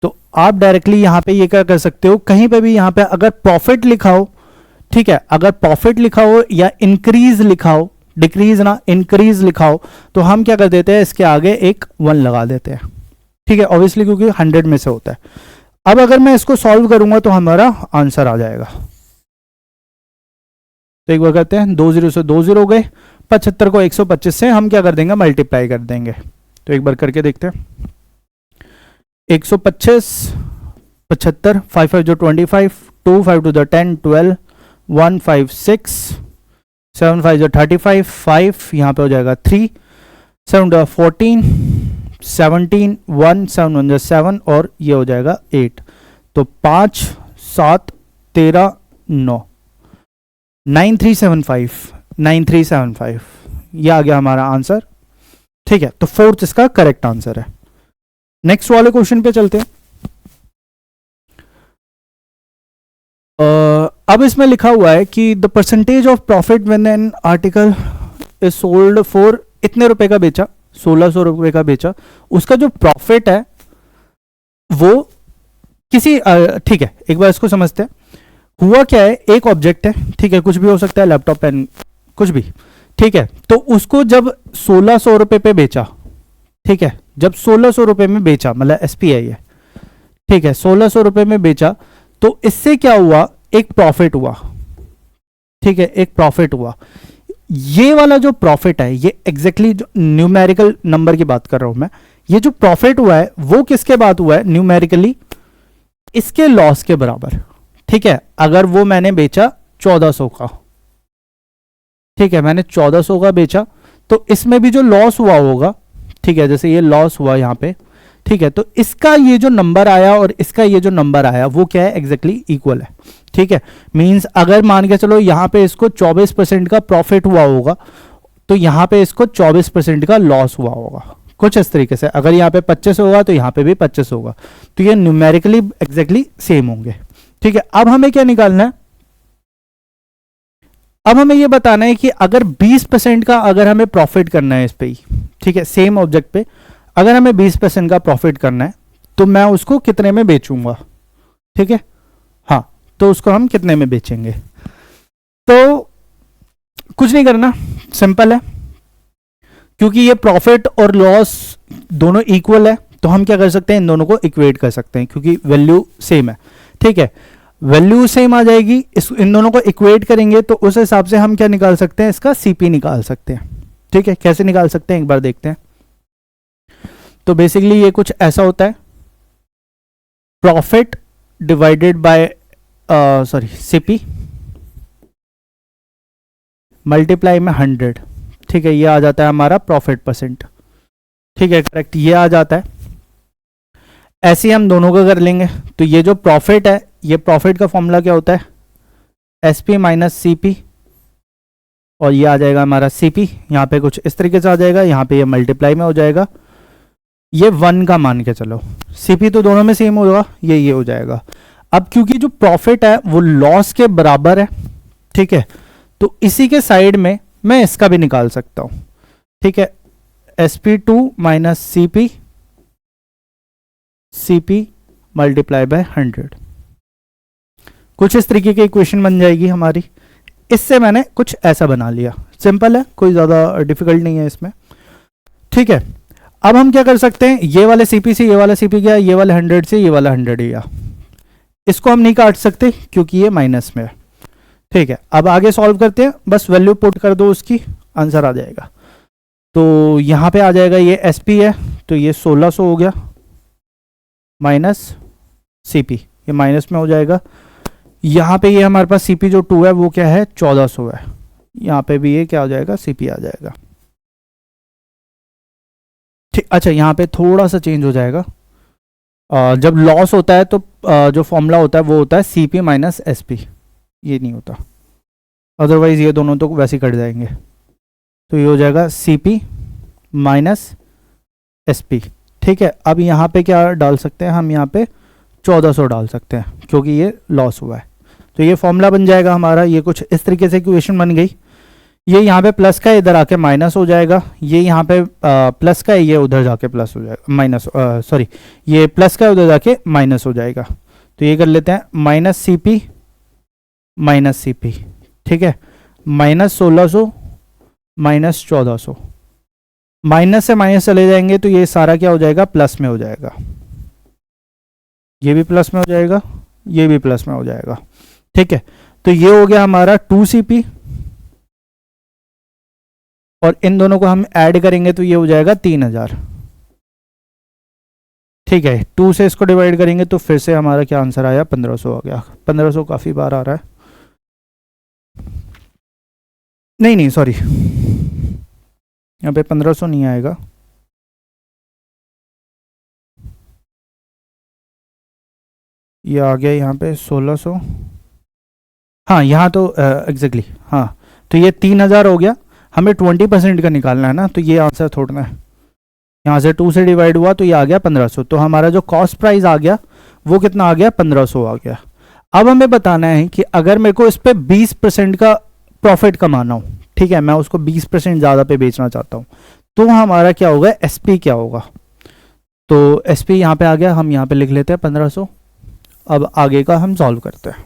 तो आप डायरेक्टली यहां पे ये क्या कर सकते हो, कहीं पे भी यहां पे अगर प्रॉफिट लिखा हो, ठीक है, अगर प्रॉफिट लिखा हो या इंक्रीज लिखा हो, डिक्रीज ना इंक्रीज लिखा हो, तो हम क्या कर देते हैं, इसके आगे एक 1 लगा देते हैं। ठीक है, ऑब्वियसली क्योंकि 100 में से होता है। अब अगर मैं इसको सॉल्व करूंगा तो हमारा आंसर आ जाएगा। तो एक बार करते हैं, 2 0 से 2 0 हो गए, 75 को 125 से हम क्या कर देंगे, मल्टीप्लाई कर देंगे। तो एक बार करके देखते हैं, 125 75, 5 5 जो 25, 2 5 टू द 10 12, 1 5 6, 7 5 जो 35, 5 यहाँ पे हो जाएगा 3, 7 टू 14, 17, 1 7 1 7 और ये हो जाएगा 8। तो 5 7 13 9, 9375, 9375 ये आ गया हमारा आंसर। ठीक है, तो फोर्थ इसका करेक्ट आंसर है। नेक्स्ट वाले क्वेश्चन पे चलते हैं। अब इसमें लिखा हुआ है कि the percentage of profit when an article is sold for इतने रुपए का बेचा, 1600 रुपए का बेचा, उसका जो प्रॉफिट है वो किसी ठीक है, एक बार इसको समझते हैं। हुआ क्या है, एक ऑब्जेक्ट है, ठीक है, कुछ भी हो सकता है, लैपटॉप, पेन, कुछ भी, ठीक है, तो उसको जब 1600 रुपए पे बेचा, ठीक है, जब 1600 रुपए में बेचा, मतलब एसपीआई है, ठीक है, 1600 रुपए में बेचा, तो इससे क्या हुआ, एक प्रॉफिट हुआ। ठीक है, एक प्रॉफिट हुआ। ये वाला जो प्रॉफिट है, ये एग्जैक्टली जो न्यूमेरिकल नंबर की बात कर रहा हूं मैं, ये जो प्रॉफिट हुआ है वो किसके बाद हुआ है, न्यूमेरिकली इसके लॉस के बराबर। ठीक है, अगर वो मैंने बेचा 1400 का, ठीक है, मैंने 1400 का बेचा, तो इसमें भी जो लॉस हुआ होगा, ठीक है, जैसे ये लॉस हुआ यहां पे, ठीक है, तो इसका ये जो नंबर आया और इसका ये जो नंबर आया वो क्या है, एग्जैक्टली इक्वल है। ठीक है, मींस अगर मान के चलो यहां पे इसको 24% का प्रॉफिट हुआ होगा, तो यहां पे इसको 24% का लॉस हुआ होगा, कुछ इस तरीके से। अगर यहाँ पे 25 होगा तो यहाँ पे भी 25 होगा, तो ये न्यूमेरिकली एग्जैक्टली सेम होंगे। ठीक है, अब हमें क्या निकालना है, अब हमें ये बताना है कि अगर 20% का अगर हमें प्रॉफिट करना है इस पे ही, ठीक है, सेम ऑब्जेक्ट पे अगर हमें 20% का प्रॉफिट करना है, तो मैं उसको कितने में बेचूंगा। ठीक है, हाँ, तो उसको हम कितने में बेचेंगे। तो कुछ नहीं करना, सिंपल है, क्योंकि ये प्रॉफिट और लॉस दोनों इक्वल है, तो हम क्या कर सकते हैं, इन दोनों को इक्वेट कर सकते हैं, क्योंकि वैल्यू सेम है। ठीक है, वैल्यू सेम आ जाएगी, इन दोनों को इक्वेट करेंगे तो उस हिसाब से हम क्या निकाल सकते हैं, इसका सीपी निकाल सकते हैं। ठीक है, कैसे निकाल सकते हैं एक बार देखते हैं। तो बेसिकली ये कुछ ऐसा होता है, profit divided by CP multiply में 100। ठीक है, ये आ जाता है हमारा प्रॉफिट परसेंट। ठीक है, करेक्ट, ये आ जाता है। ऐसे ही हम दोनों का कर लेंगे, तो ये जो प्रॉफिट है, ये प्रॉफिट का फॉर्मूला क्या होता है, एसपी माइनस सीपी, और ये आ जाएगा हमारा सीपी, यहाँ पे कुछ इस तरीके से आ जाएगा, यहाँ पे ये मल्टीप्लाई में हो जाएगा, ये 1 का मान के चलो, सीपी तो दोनों में सेम होगा, ये हो जाएगा। अब क्योंकि जो प्रॉफिट है वो लॉस के बराबर है, ठीक है, तो इसी के साइड में मैं इसका भी निकाल सकता हूं। ठीक है, sp2 minus CP, CP multiply by 100, कुछ इस तरीके की इक्वेशन बन जाएगी हमारी। इससे मैंने कुछ ऐसा बना लिया, सिंपल है, कोई ज्यादा डिफिकल्ट नहीं है इसमें। ठीक है, अब हम क्या कर सकते हैं, ये वाले सीपी से ये वाला सीपी गया, ये वाले 100 से ये वाला 100 गया, इसको हम नहीं काट सकते क्योंकि ये माइनस में है। ठीक है, अब आगे सॉल्व करते हैं, बस वैल्यू पुट कर दो, उसकी आंसर आ जाएगा। तो यहां पे आ जाएगा, ये एसपी है तो ये 1600 हो गया, माइनस सीपी, ये माइनस में हो जाएगा। यहाँ पे ये हमारे पास सीपी जो 2 है वो क्या है, 1400 है, यहाँ पे भी ये क्या हो जाएगा, सीपी आ जाएगा। ठीक, अच्छा, यहाँ पे थोड़ा सा चेंज हो जाएगा, जब लॉस होता है तो जो फॉर्मूला होता है वो होता है सीपी माइनस एसपी, ये नहीं होता, अदरवाइज ये दोनों तो वैसे ही कट जाएंगे। तो ये हो जाएगा सीपी माइनस SP। ठीक है, अब यहाँ पे क्या डाल सकते हैं हम, यहाँ पे 1400 डाल सकते हैं क्योंकि ये लॉस हुआ है। तो ये फॉर्मूला बन जाएगा हमारा, ये कुछ इस तरीके से इक्वेशन बन गई। ये यहाँ पे प्लस का इधर आके माइनस हो जाएगा, ये यहाँ पे प्लस का है, ये उधर जाके प्लस हो जाएगा, माइनस सॉरी, ये प्लस का उधर जाके माइनस हो जाएगा। तो ये कर लेते हैं माइनस CP माइनस CP। ठीक है, माइनस 1600 माइनस 1400, माइनस से माइनस चले जाएंगे तो ये सारा क्या हो जाएगा, प्लस में हो जाएगा। ये भी प्लस में हो जाएगा, ये भी प्लस में हो जाएगा। ठीक है, तो ये हो गया हमारा 2CP, और इन दोनों को हम ऐड करेंगे तो ये हो जाएगा 3000। ठीक है, 2 से इसको डिवाइड करेंगे तो फिर से हमारा क्या आंसर आया, 1500 आ गया। 1500 काफी बार आ रहा है, नहीं नहीं सॉरी, यहाँ पे 1500 नहीं आएगा, ये आ गया यहाँ पे 1600। हाँ यहाँ तो एग्जैक्टली हाँ, तो ये 3000 हो गया। हमें 20% का निकालना है ना, तो ये आंसर थोड़ा है, यहाँ से 2 से डिवाइड हुआ तो ये आ गया 1500। तो हमारा जो कॉस्ट प्राइस आ गया वो कितना आ गया, 1500 आ गया। अब हमें बताना है कि अगर मेरे को इस पे 20% का प्रॉफिट कमाना हो, ठीक है, मैं उसको 20% ज़्यादा पे बेचना चाहता हूँ, तो हमारा क्या होगा, SP क्या होगा। तो SP यहाँ पे आ गया, हम यहाँ पे लिख लेते हैं 1500। अब आगे का हम सॉल्व करते हैं।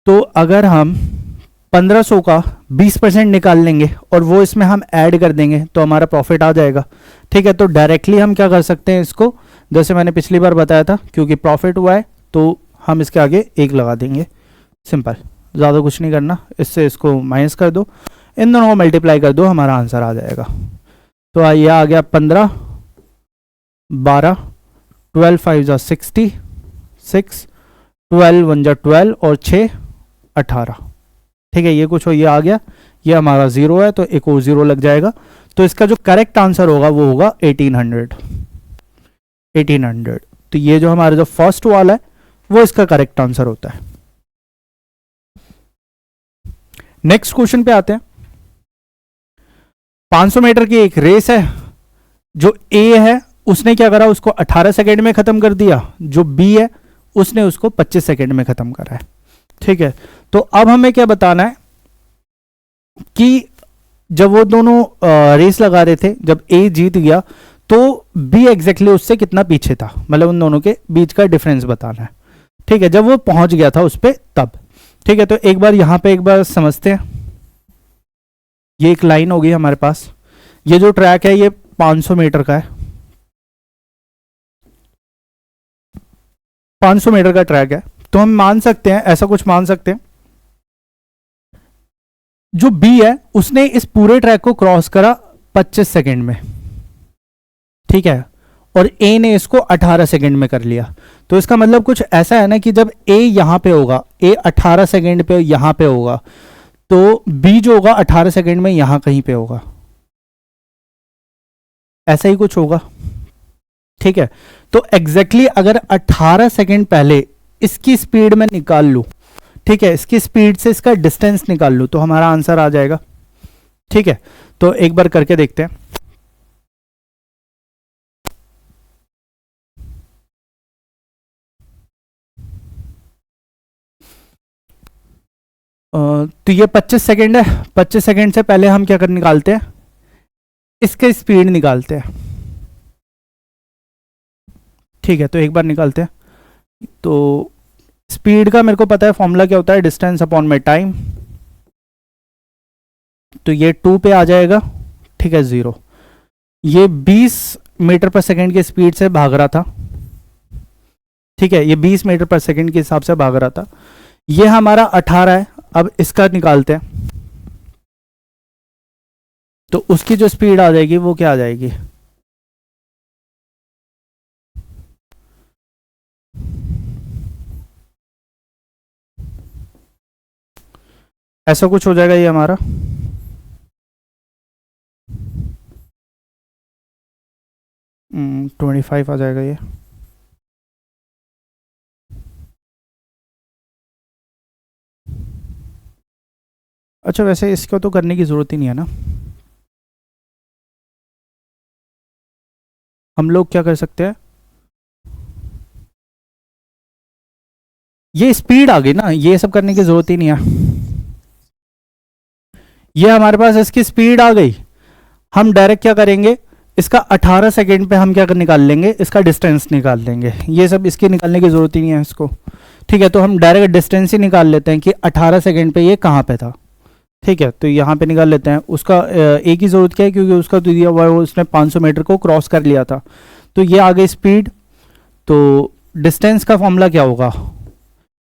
तो अगर हम 1500 का 20% निकाल लेंगे और वो इसमें हम ऐड कर देंगे तो हमारा प्रॉफिट आ जाएगा। ठीक है, तो डायरेक्टली हम क्या कर सकते हैं इसको, जैसे मैंने पिछली बार बताया था, क्योंकि प्रॉफिट हुआ है तो हम इसके आगे 1 लगा देंगे, सिंपल, ज़्यादा कुछ नहीं करना। इससे इसको माइनस कर दो, इन दोनों को मल्टीप्लाई कर दो, हमारा आंसर आ जाएगा। तो ये आ गया 15, 12, 12 5 जा 60, 6, 12 1 जा 12 और 6 18। ठीक है, ये कुछ हो, ये आ गया, ये हमारा 0 है तो एक और 0 लग जाएगा। तो इसका जो करेक्ट आंसर होगा वो होगा 1800। 1800, तो ये जो हमारा जो फर्स्ट वाला है वो इसका करेक्ट आंसर होता है। नेक्स्ट क्वेश्चन पे आते हैं। 500 मीटर की एक रेस है, जो A है उसने क्या करा, उसको 18 सेकेंड में खत्म कर दिया, जो B है उसने उसको 25 सेकेंड में खत्म करा है। ठीक है, तो अब हमें क्या बताना है कि जब वो दोनों रेस लगा रहे थे, जब A जीत गया तो B एग्जैक्टली उससे कितना पीछे था, मतलब उन दोनों के बीच का डिफरेंस बताना है। ठीक है, जब वो पहुंच गया था उस पर तब। ठीक है, तो एक बार यहां पे एक बार समझते हैं। ये एक लाइन होगी हमारे पास, ये जो ट्रैक है ये 500 मीटर का है, 500 मीटर का ट्रैक है। तो हम मान सकते हैं, ऐसा कुछ मान सकते हैं, जो B है उसने इस पूरे ट्रैक को क्रॉस करा 25 सेकेंड में। ठीक है, और A ने इसको 18 सेकेंड में कर लिया। तो इसका मतलब कुछ ऐसा है ना कि जब A यहां पे होगा, A 18 सेकेंड पे यहां पे होगा, तो B जो होगा 18 सेकेंड में यहां कहीं पे होगा, ऐसा ही कुछ होगा। ठीक है, तो एग्जैक्टली अगर 18 सेकेंड पहले इसकी स्पीड में निकाल लूं, ठीक है, इसकी स्पीड से इसका डिस्टेंस निकाल लूं, तो हमारा आंसर आ जाएगा। ठीक है, तो एक बार करके देखते हैं। तो ये 25 सेकेंड है, 25 सेकेंड से पहले हम क्या कर निकालते हैं, इसके स्पीड निकालते हैं। ठीक है, तो एक बार निकालते हैं। तो स्पीड का मेरे को पता है फॉर्मूला क्या होता है, डिस्टेंस अपॉन में टाइम। तो ये 2 पे आ जाएगा। ठीक है, 0, ये 20 मीटर पर सेकेंड की स्पीड से भाग रहा था। ठीक है, ये 20 मीटर पर सेकेंड के हिसाब से भाग रहा था। ये हमारा 18 है, अब इसका निकालते हैं। तो उसकी जो स्पीड आ जाएगी वो क्या आ जाएगी, ऐसा कुछ हो जाएगा ये हमारा। 25 आ जाएगा ये। अच्छा वैसे इसको तो करने की ज़रूरत ही नहीं है ना, हम लोग क्या कर सकते हैं, ये स्पीड आ गई ना, ये सब करने की ज़रूरत ही नहीं है, ये हमारे पास इसकी स्पीड आ गई। हम डायरेक्ट क्या करेंगे, इसका 18 सेकेंड पे हम क्या कर निकाल लेंगे, इसका डिस्टेंस निकाल लेंगे, ये सब इसकी निकालने की ज़रूरत ही नहीं है इसको। ठीक है, तो हम डायरेक्ट डिस्टेंस ही निकाल लेते हैं कि 18 सेकेंड पे ये कहाँ पे था। ठीक है, तो यहाँ पे निकाल लेते हैं उसका एक ही ज़रूरत क्या है, क्योंकि उसका तो दिया हुआ है, उसने 500 मीटर को क्रॉस कर लिया था, तो ये आ गई स्पीड। तो डिस्टेंस का फॉर्मूला क्या होगा,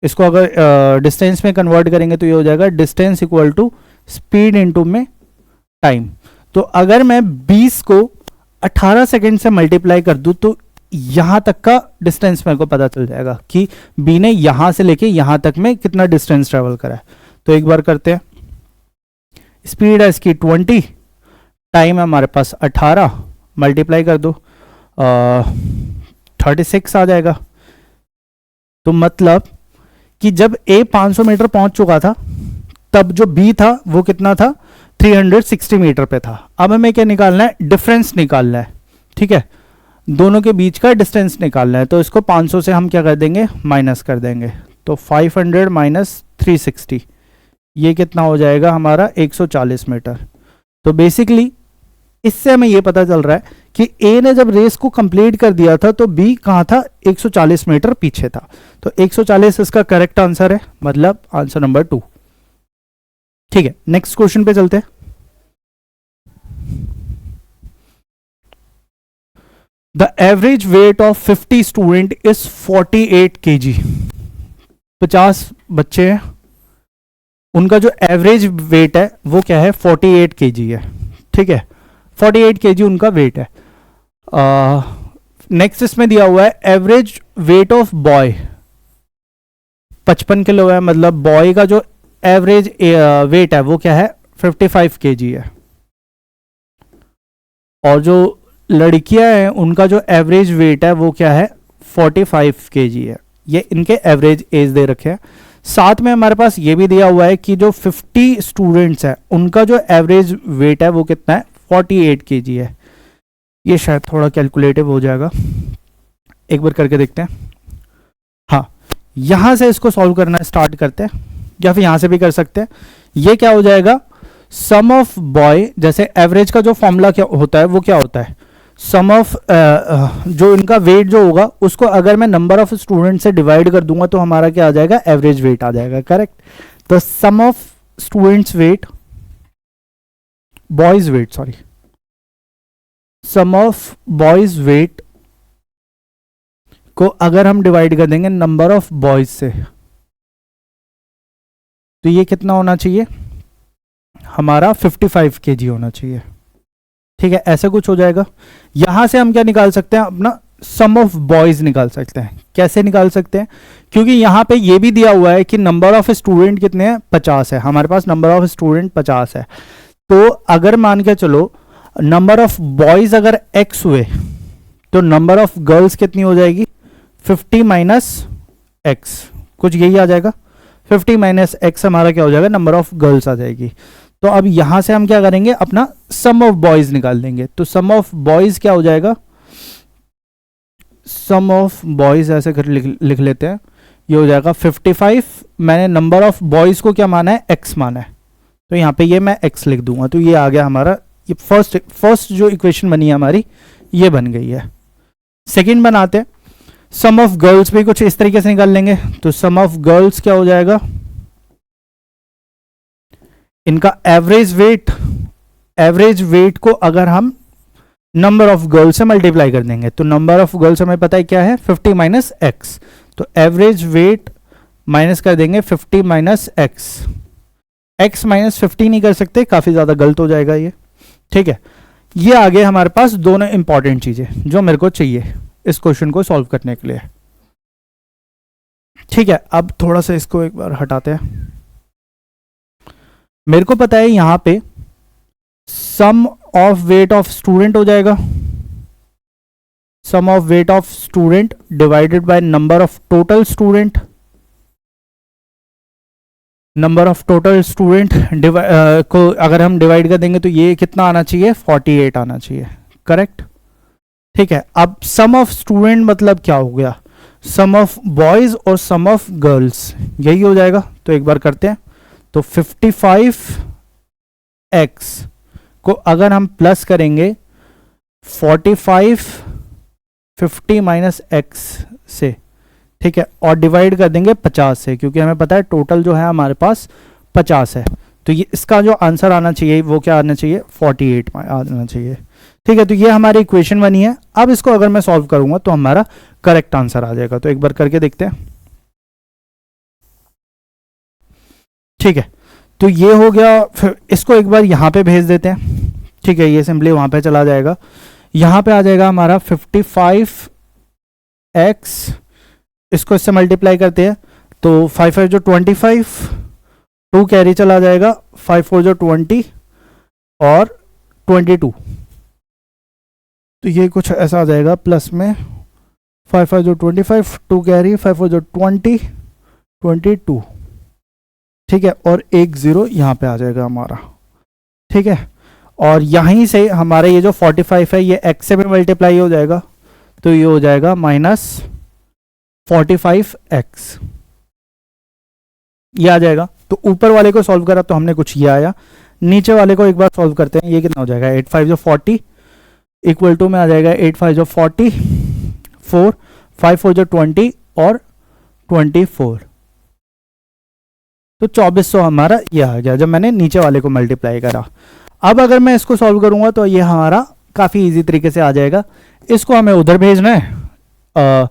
इसको अगर डिस्टेंस में कन्वर्ट करेंगे तो ये हो जाएगा distance equal to speed into में टाइम। तो अगर मैं 20 को 18 सेकेंड से मल्टीप्लाई कर दूं तो यहां तक का डिस्टेंस मेरे को पता चल जाएगा कि बी ने यहां से लेके यहां तक में कितना डिस्टेंस ट्रेवल करा है। तो एक बार करते हैं, स्पीड है इसकी 20, टाइम है हमारे पास 18, मल्टीप्लाई कर दो 36 आ जाएगा। तो मतलब कि जब ए 500 मीटर पहुंच चुका था तब जो बी था वो कितना था, 360 मीटर पे था। अब हमें क्या निकालना है, डिफरेंस निकालना है। ठीक है, दोनों के बीच का डिस्टेंस निकालना है, तो इसको 500 से हम क्या कर देंगे, माइनस कर देंगे। तो 500 माइनस 360, ये कितना हो जाएगा हमारा 140 मीटर। तो बेसिकली इससे हमें ये पता चल रहा है कि ए ने जब रेस को कंप्लीट कर दिया था तो बी कहाँ था, 140 मीटर पीछे था। तो 140 इसका करेक्ट आंसर है, मतलब आंसर नंबर 2। ठीक है, नेक्स्ट क्वेश्चन पे चलते हैं। The average weight of 50 student is 48 kg। 50 बच्चे हैं, उनका जो एवरेज वेट है वो क्या है, 48 kg है। ठीक है, 48 kg उनका वेट है। नेक्स्ट इसमें दिया हुआ है average weight of boy 55 kilo है, मतलब बॉय का जो एवरेज वेट है वो क्या है, 55 kg है। और जो लड़कियां हैं उनका जो एवरेज वेट है वो क्या है, 45 kg है। ये इनके एवरेज एज दे रखे हैं। साथ में हमारे पास ये भी दिया हुआ है कि जो 50 स्टूडेंट्स हैं उनका जो एवरेज वेट है वो कितना है, 48 kg है। ये शायद थोड़ा कैलकुलेटिव हो जाएगा, एक बार करके देखते हैं। हाँ, यहां से इसको सॉल्व करना स्टार्ट करते हैं, या फिर यहां से भी कर सकते हैं। ये क्या हो जाएगा, सम ऑफ बॉय, जैसे एवरेज का जो फॉर्मूला क्या होता है वो क्या होता है, सम ऑफ जो इनका वेट जो होगा उसको अगर मैं नंबर ऑफ स्टूडेंट से डिवाइड कर दूंगा तो हमारा क्या आ जाएगा, एवरेज वेट आ जाएगा। करेक्ट, तो sum of students weight, boys weight, sorry, sum of boys weight को अगर हम डिवाइड कर देंगे नंबर ऑफ बॉयज से तो ये कितना होना चाहिए हमारा, 55 kg होना चाहिए। ठीक है, ऐसा कुछ हो जाएगा। यहां से हम क्या निकाल सकते हैं, अपना सम ऑफ बॉयज निकाल सकते हैं। कैसे निकाल सकते हैं, क्योंकि यहां पे ये भी दिया हुआ है कि नंबर ऑफ स्टूडेंट कितने हैं, 50 है। हमारे पास नंबर ऑफ स्टूडेंट 50 है। तो अगर मान के चलो नंबर ऑफ बॉयज अगर x हुए तो नंबर ऑफ गर्ल्स कितनी हो जाएगी, 50 माइनस एक्स, कुछ यही आ जाएगा। 50 माइनस एक्स हमारा क्या हो जाएगा, नंबर ऑफ गर्ल्स आ जाएगी। तो अब यहां से हम क्या करेंगे, अपना सम ऑफ बॉयज निकाल देंगे। तो सम ऑफ बॉयज क्या हो जाएगा, सम ऑफ बॉयज ऐसे कर लिख लेते हैं, ये हो जाएगा 55। मैंने नंबर ऑफ बॉयज को क्या माना है, एक्स माना है, तो यहां पे ये मैं एक्स लिख दूंगा। तो ये आ गया हमारा, ये फर्स्ट जो इक्वेशन बनी है हमारी ये बन गई है। सेकंड बनाते हैं, सम ऑफ गर्ल्स भी कुछ इस तरीके से निकाल लेंगे। तो सम ऑफ गर्ल्स क्या हो जाएगा, इनका एवरेज वेट को अगर हम नंबर ऑफ गर्ल्स से मल्टीप्लाई कर देंगे तो नंबर ऑफ गर्ल्स हमें पता है क्या है, 50 माइनस एक्स। तो एवरेज वेट माइनस कर देंगे 50 माइनस एक्स। एक्स माइनस 50 नहीं कर सकते, काफी ज्यादा गलत हो जाएगा ये। ठीक है, ये आगे हमारे पास दोनों इंपॉर्टेंट चीजें जो मेरे को चाहिए इस क्वेश्चन को सॉल्व करने के लिए। ठीक है, अब थोड़ा सा इसको एक बार हटाते हैं। मेरे को पता है यहां पे sum of weight of student हो जाएगा, sum of weight of student divided by number of total student. Number of total student को अगर हम डिवाइड कर देंगे तो ये कितना आना चाहिए, 48 आना चाहिए, करेक्ट। ठीक है, अब सम ऑफ स्टूडेंट मतलब क्या हो गया, सम ऑफ बॉयज और सम ऑफ गर्ल्स, यही हो जाएगा। तो एक बार करते हैं, तो 55x को अगर हम प्लस करेंगे 45 50 माइनस x से, ठीक है, और डिवाइड कर देंगे 50 से, क्योंकि हमें पता है टोटल जो है हमारे पास 50 है। तो ये इसका जो आंसर आना चाहिए वो क्या आना चाहिए, 48 आना चाहिए। ठीक है, तो ये हमारी इक्वेशन बनी है। अब इसको अगर मैं सॉल्व करूंगा तो हमारा करेक्ट आंसर आ जाएगा। तो एक बार करके देखते हैं। ठीक है, तो ये हो गया। फिर इसको एक बार यहाँ पे भेज देते हैं। ठीक है, ये सिंपली वहां पे चला जाएगा। यहाँ पे आ जाएगा हमारा 55x, इसको इससे मल्टीप्लाई करते हैं तो 5 5 जो 25, 2 कैरी चला जाएगा, 5 4 जो 20 और 22, तो ये कुछ ऐसा आ जाएगा प्लस में 5 5 जो 25, 2 कैरी, 5 4 जो 20, 22। ठीक है, और 1 0 यहाँ पे आ जाएगा हमारा। ठीक है, और यहीं से हमारे ये जो 45 है ये x से भी मल्टीप्लाई हो जाएगा, तो ये हो जाएगा -45x, ये आ जाएगा। तो ऊपर वाले को सॉल्व करा तो हमने कुछ ये आया, नीचे वाले को एक बार सॉल्व करते हैं। ये कितना हो जाएगा, 8 5 जो 40 इक्वल टू में आ जाएगा 8 5 जो 40, 4 5 4 जो 20 और 24, तो 2400 हमारा ये आ गया जब मैंने नीचे वाले को मल्टीप्लाई करा। अब अगर मैं इसको सॉल्व करूंगा तो ये हमारा काफ़ी इजी तरीके से आ जाएगा। इसको हमें उधर भेजना है,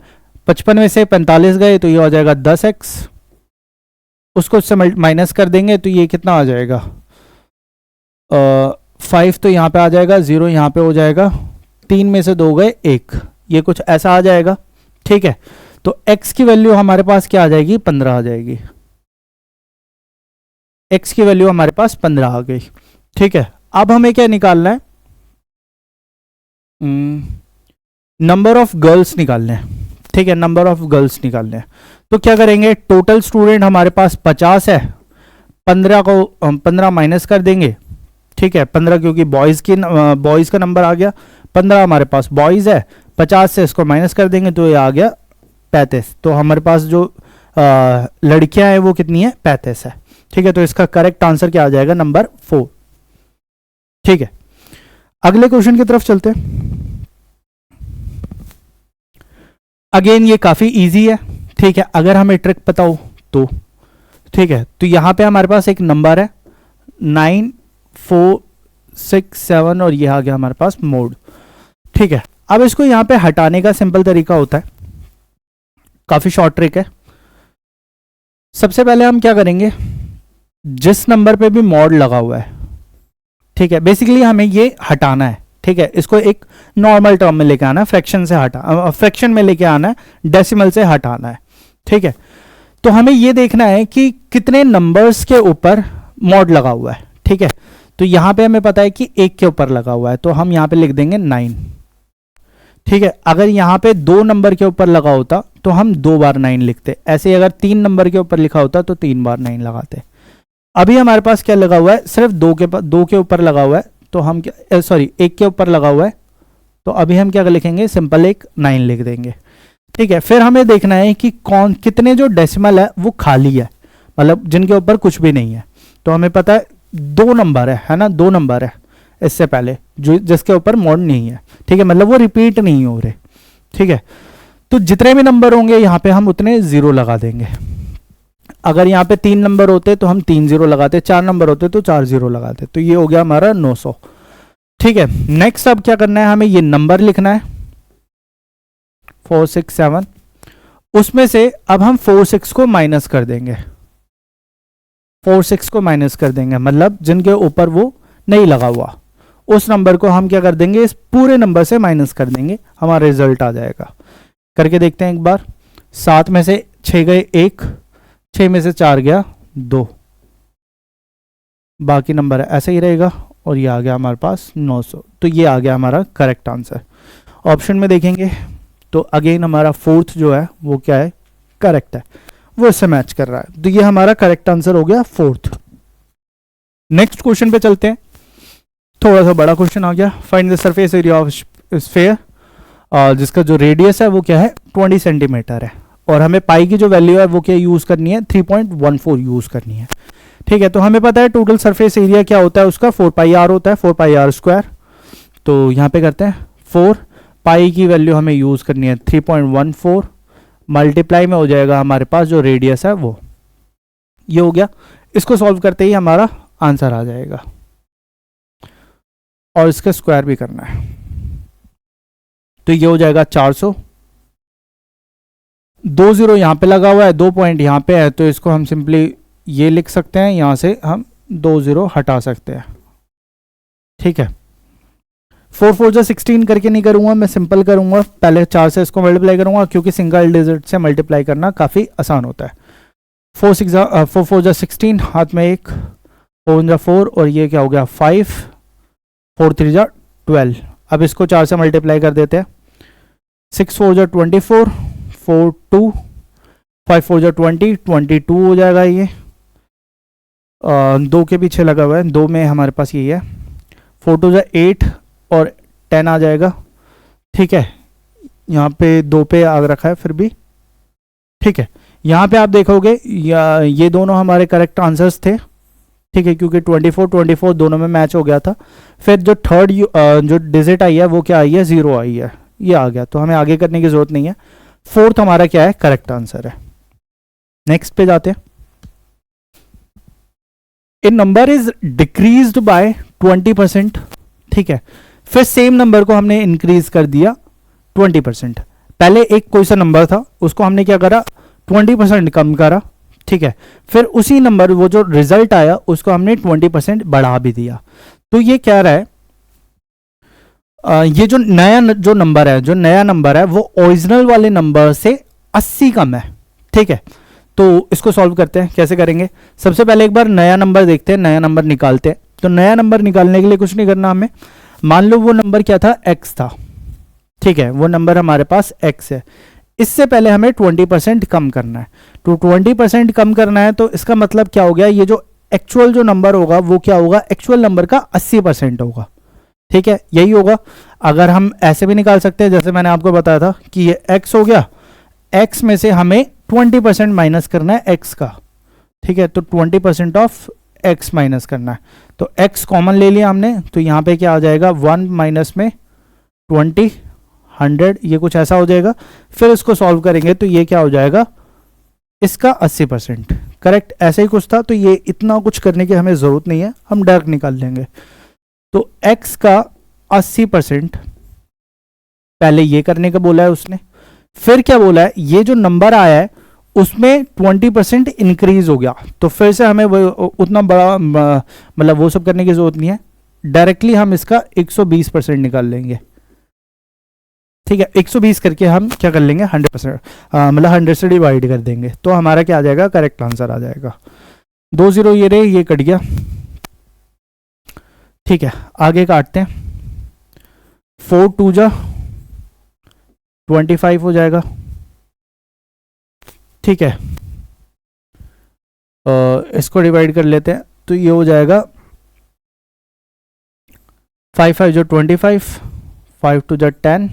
55 में से 45 गए तो ये हो जाएगा 10x, उसको इससे माइनस कर देंगे तो ये कितना आ जाएगा, 5 तो यहाँ पे आ जाएगा, 0 यहाँ पे हो जाएगा, 3 में से 2 गए 1, ये कुछ ऐसा आ जाएगा। ठीक है, तो x की वैल्यू हमारे पास क्या आ जाएगी, 15 आ जाएगी। x की वैल्यू हमारे पास 15 आ गई। ठीक है, अब हमें क्या निकालना है, नंबर ऑफ गर्ल्स निकालने हैं। ठीक है, नंबर ऑफ गर्ल्स निकालने हैं तो क्या करेंगे, टोटल स्टूडेंट हमारे पास 50 है, 15 को 15 माइनस कर देंगे। ठीक है, 15 क्योंकि बॉयज़ का नंबर आ गया, 15 हमारे पास बॉयज़ है, 50 से इसको माइनस कर देंगे तो ये आ गया 35। तो हमारे पास जो लड़कियां हैं वो कितनी है, 35 है। ठीक है, तो इसका करेक्ट आंसर क्या आ जाएगा, नंबर 4। ठीक है, अगले क्वेश्चन की तरफ चलते हैं। अगेन ये काफी इजी है। ठीक है, अगर हमें ट्रिक पता हो तो। ठीक है, तो यहां पे हमारे पास एक नंबर है 9 4 6 7 और ये आ गया हमारे पास मोड। ठीक है, अब इसको यहां पे हटाने का सिंपल तरीका होता है, काफी शॉर्ट ट्रिक है। सबसे पहले हम क्या करेंगे, जिस नंबर पे भी मॉड लगा हुआ है, ठीक है, बेसिकली हमें ये हटाना है। ठीक है, इसको एक नॉर्मल टर्म में लेके आना है, फ्रैक्शन में लेके आना है, डेसिमल से हटाना है। ठीक है, तो हमें ये देखना है कि कितने नंबर्स के ऊपर मॉड लगा हुआ है। ठीक है, तो यहां पे हमें पता है कि 1 के ऊपर लगा हुआ है, तो हम यहां पे लिख देंगे 9। ठीक है, अगर यहां पे 2 नंबर के ऊपर लगा होता तो हम 2 बार 9 लिखते, ऐसे ही अगर 3 नंबर के ऊपर लिखा होता तो 3 बार 9 लगाते। अभी हमारे पास क्या लगा हुआ है, सिर्फ 2 के ऊपर लगा हुआ है, तो हम क्या, सॉरी 1 के ऊपर लगा हुआ है, तो अभी हम क्या लिखेंगे, सिंपल एक 9 लिख देंगे। ठीक है, फिर हमें देखना है कि कितने जो डेसिमल है वो खाली है, मतलब जिनके ऊपर कुछ भी नहीं है। तो हमें पता है 2 नंबर है ना, 2 नंबर है इससे पहले जो जिसके ऊपर मॉड नहीं है। ठीक है, मतलब वो रिपीट नहीं हो रहे। ठीक है, तो जितने भी नंबर होंगे यहाँ पे हम उतने 0 लगा देंगे। अगर यहाँ पे 3 नंबर होते तो हम 3 0 लगाते, 4 नंबर होते तो 4 0 लगाते। तो ये हो गया हमारा 900। ठीक है, नेक्स्ट अब क्या करना है, हमें ये नंबर लिखना है 4 6 7, उसमें से अब हम 4 6 को माइनस कर देंगे, 4 6 को माइनस कर देंगे, मतलब जिनके ऊपर वो नहीं लगा हुआ उस नंबर को हम क्या कर देंगे, इस पूरे नंबर से माइनस कर देंगे, हमारा रिजल्ट आ जाएगा। करके देखते हैं एक बार। 7 में से 6 गए 1, 6 में से 4 गया 2, बाकी नंबर ऐसे ही रहेगा और ये आ गया हमारे पास 900। तो ये आ गया हमारा करेक्ट आंसर। ऑप्शन में देखेंगे तो अगेन हमारा 4th जो है वो क्या है, करेक्ट है। वो इससे मैच कर रहा है। तो ये हमारा करेक्ट आंसर हो गया फोर्थ। नेक्स्ट क्वेश्चन पे चलते हैं, थोड़ा सा बड़ा क्वेश्चन आ गया। Find the surface area of sphere, जिसका जो रेडियस है वो क्या है 20 सेंटीमीटर है, और हमें पाई की जो वैल्यू है वो क्या यूज करनी है 3.14 यूज करनी है। ठीक है, तो हमें पता है टोटल सरफेस एरिया क्या होता है उसका 4 पाई आर होता है, 4 पाई आर स्क्वायर। तो यहाँ पे करते हैं 4 पाई की वैल्यू हमें यूज करनी है 3.14, मल्टीप्लाई में हो जाएगा हमारे पास जो रेडियस है वो, ये हो गया। इसको सॉल्व करते ही हमारा आंसर आ जाएगा, और इसका स्क्वायर भी करना है। तो ये हो जाएगा 400, 2 0 यहां पे लगा हुआ है, 2 पॉइंट यहां पे है, तो इसको हम सिंपली ये लिख सकते हैं, यहां से हम 2 0 हटा सकते हैं। ठीक है, 4 4 जा 16 करके नहीं करूंगा, मैं सिंपल करूंगा, पहले 4 से इसको मल्टीप्लाई करूंगा, क्योंकि सिंगल डिजिट से मल्टीप्लाई करना काफी आसान होता है। 4 4 जा 16, हाथ में 1, 4 जा 4, और ये क्या हो गया 5, 4 3 जा 12। अब इसको 4 से मल्टीप्लाई कर देते हैं, 6 4 जा 24, 4 2, 5 4 जा 20, 22 हो जाएगा ये। 2 के पीछे लगा हुआ है, 2 में हमारे पास ये है, 4 2 जा 8 और 10 आ जाएगा। ठीक है, यहाँ पे 2 पे आग रखा है फिर भी। ठीक है, यहाँ पे आप देखोगे ये दोनों हमारे करेक्ट आंसर्स थे। ठीक है, क्योंकि 24 24 दोनों में मैच हो गया था। फिर जो थर्ड जो डिजिट आई है वो क्या आई है 0 आई है, ये आ गया, तो हमें आगे करने की जरूरत नहीं है। फोर्थ हमारा क्या है करेक्ट आंसर है। नेक्स्ट पे जाते हैं, इन नंबर इज डिक्रीज्ड बाय 20%। ठीक है, फिर सेम नंबर को हमने इंक्रीज कर दिया 20%। पहले एक कोई सा नंबर था उसको हमने क्या करा 20% कम करा। ठीक है, फिर उसी नंबर वो जो रिजल्ट आया उसको हमने 20% बढ़ा भी दिया। तो ये क्या रहा है, ये जो नया नंबर है वो ओरिजिनल वाले नंबर से 80 कम है। ठीक है, तो इसको सॉल्व करते हैं, कैसे करेंगे। सबसे पहले एक बार नया नंबर देखते हैं, नया नंबर निकालते हैं। तो नया नंबर निकालने के लिए कुछ नहीं करना हमें, मान लो वो नंबर क्या था x था। ठीक है, वो नंबर हमारे पास x है, इससे पहले हमें 20% कम करना है। तो 20% कम करना है, तो इसका मतलब क्या हो गया, ये जो एक्चुअल जो नंबर होगा वो क्या होगा, एक्चुअल नंबर का 80% होगा। ठीक है, यही होगा। अगर हम ऐसे भी निकाल सकते हैं, जैसे मैंने आपको बताया था कि ये x हो गया, x में से हमें 20% माइनस करना है x का। ठीक है, तो 20% ऑफ x माइनस करना है, तो x कॉमन ले लिया हमने, तो यहाँ पे क्या आ जाएगा 1 माइनस में 20 100, ये कुछ ऐसा हो जाएगा। फिर इसको सॉल्व करेंगे तो ये क्या हो जाएगा इसका 80%। करेक्ट, ऐसे ही कुछ था, तो ये इतना कुछ करने की हमें जरूरत नहीं है, हम डायरेक्ट निकाल लेंगे। तो x का 80% पहले ये करने का बोला है उसने, फिर क्या बोला है ये जो नंबर आया है उसमें 20% इंक्रीज हो गया, तो फिर से हमें वो उतना बड़ा मतलब वो सब करने की जरूरत नहीं है, डायरेक्टली हम इसका 120% निकाल लेंगे। ठीक है, 120 करके हम क्या कर लेंगे 100%, मतलब 100 से डिवाइड कर देंगे, तो हमारा क्या आ जाएगा करेक्ट आंसर आ जाएगा। 2 0 ये रहे, ये कट गया। ठीक है, आगे काटते हैं, 4 2 जा 25 हो जाएगा। ठीक है, इसको डिवाइड कर लेते हैं, तो ये हो जाएगा 5 5 जो 25, 5 2 जा 10,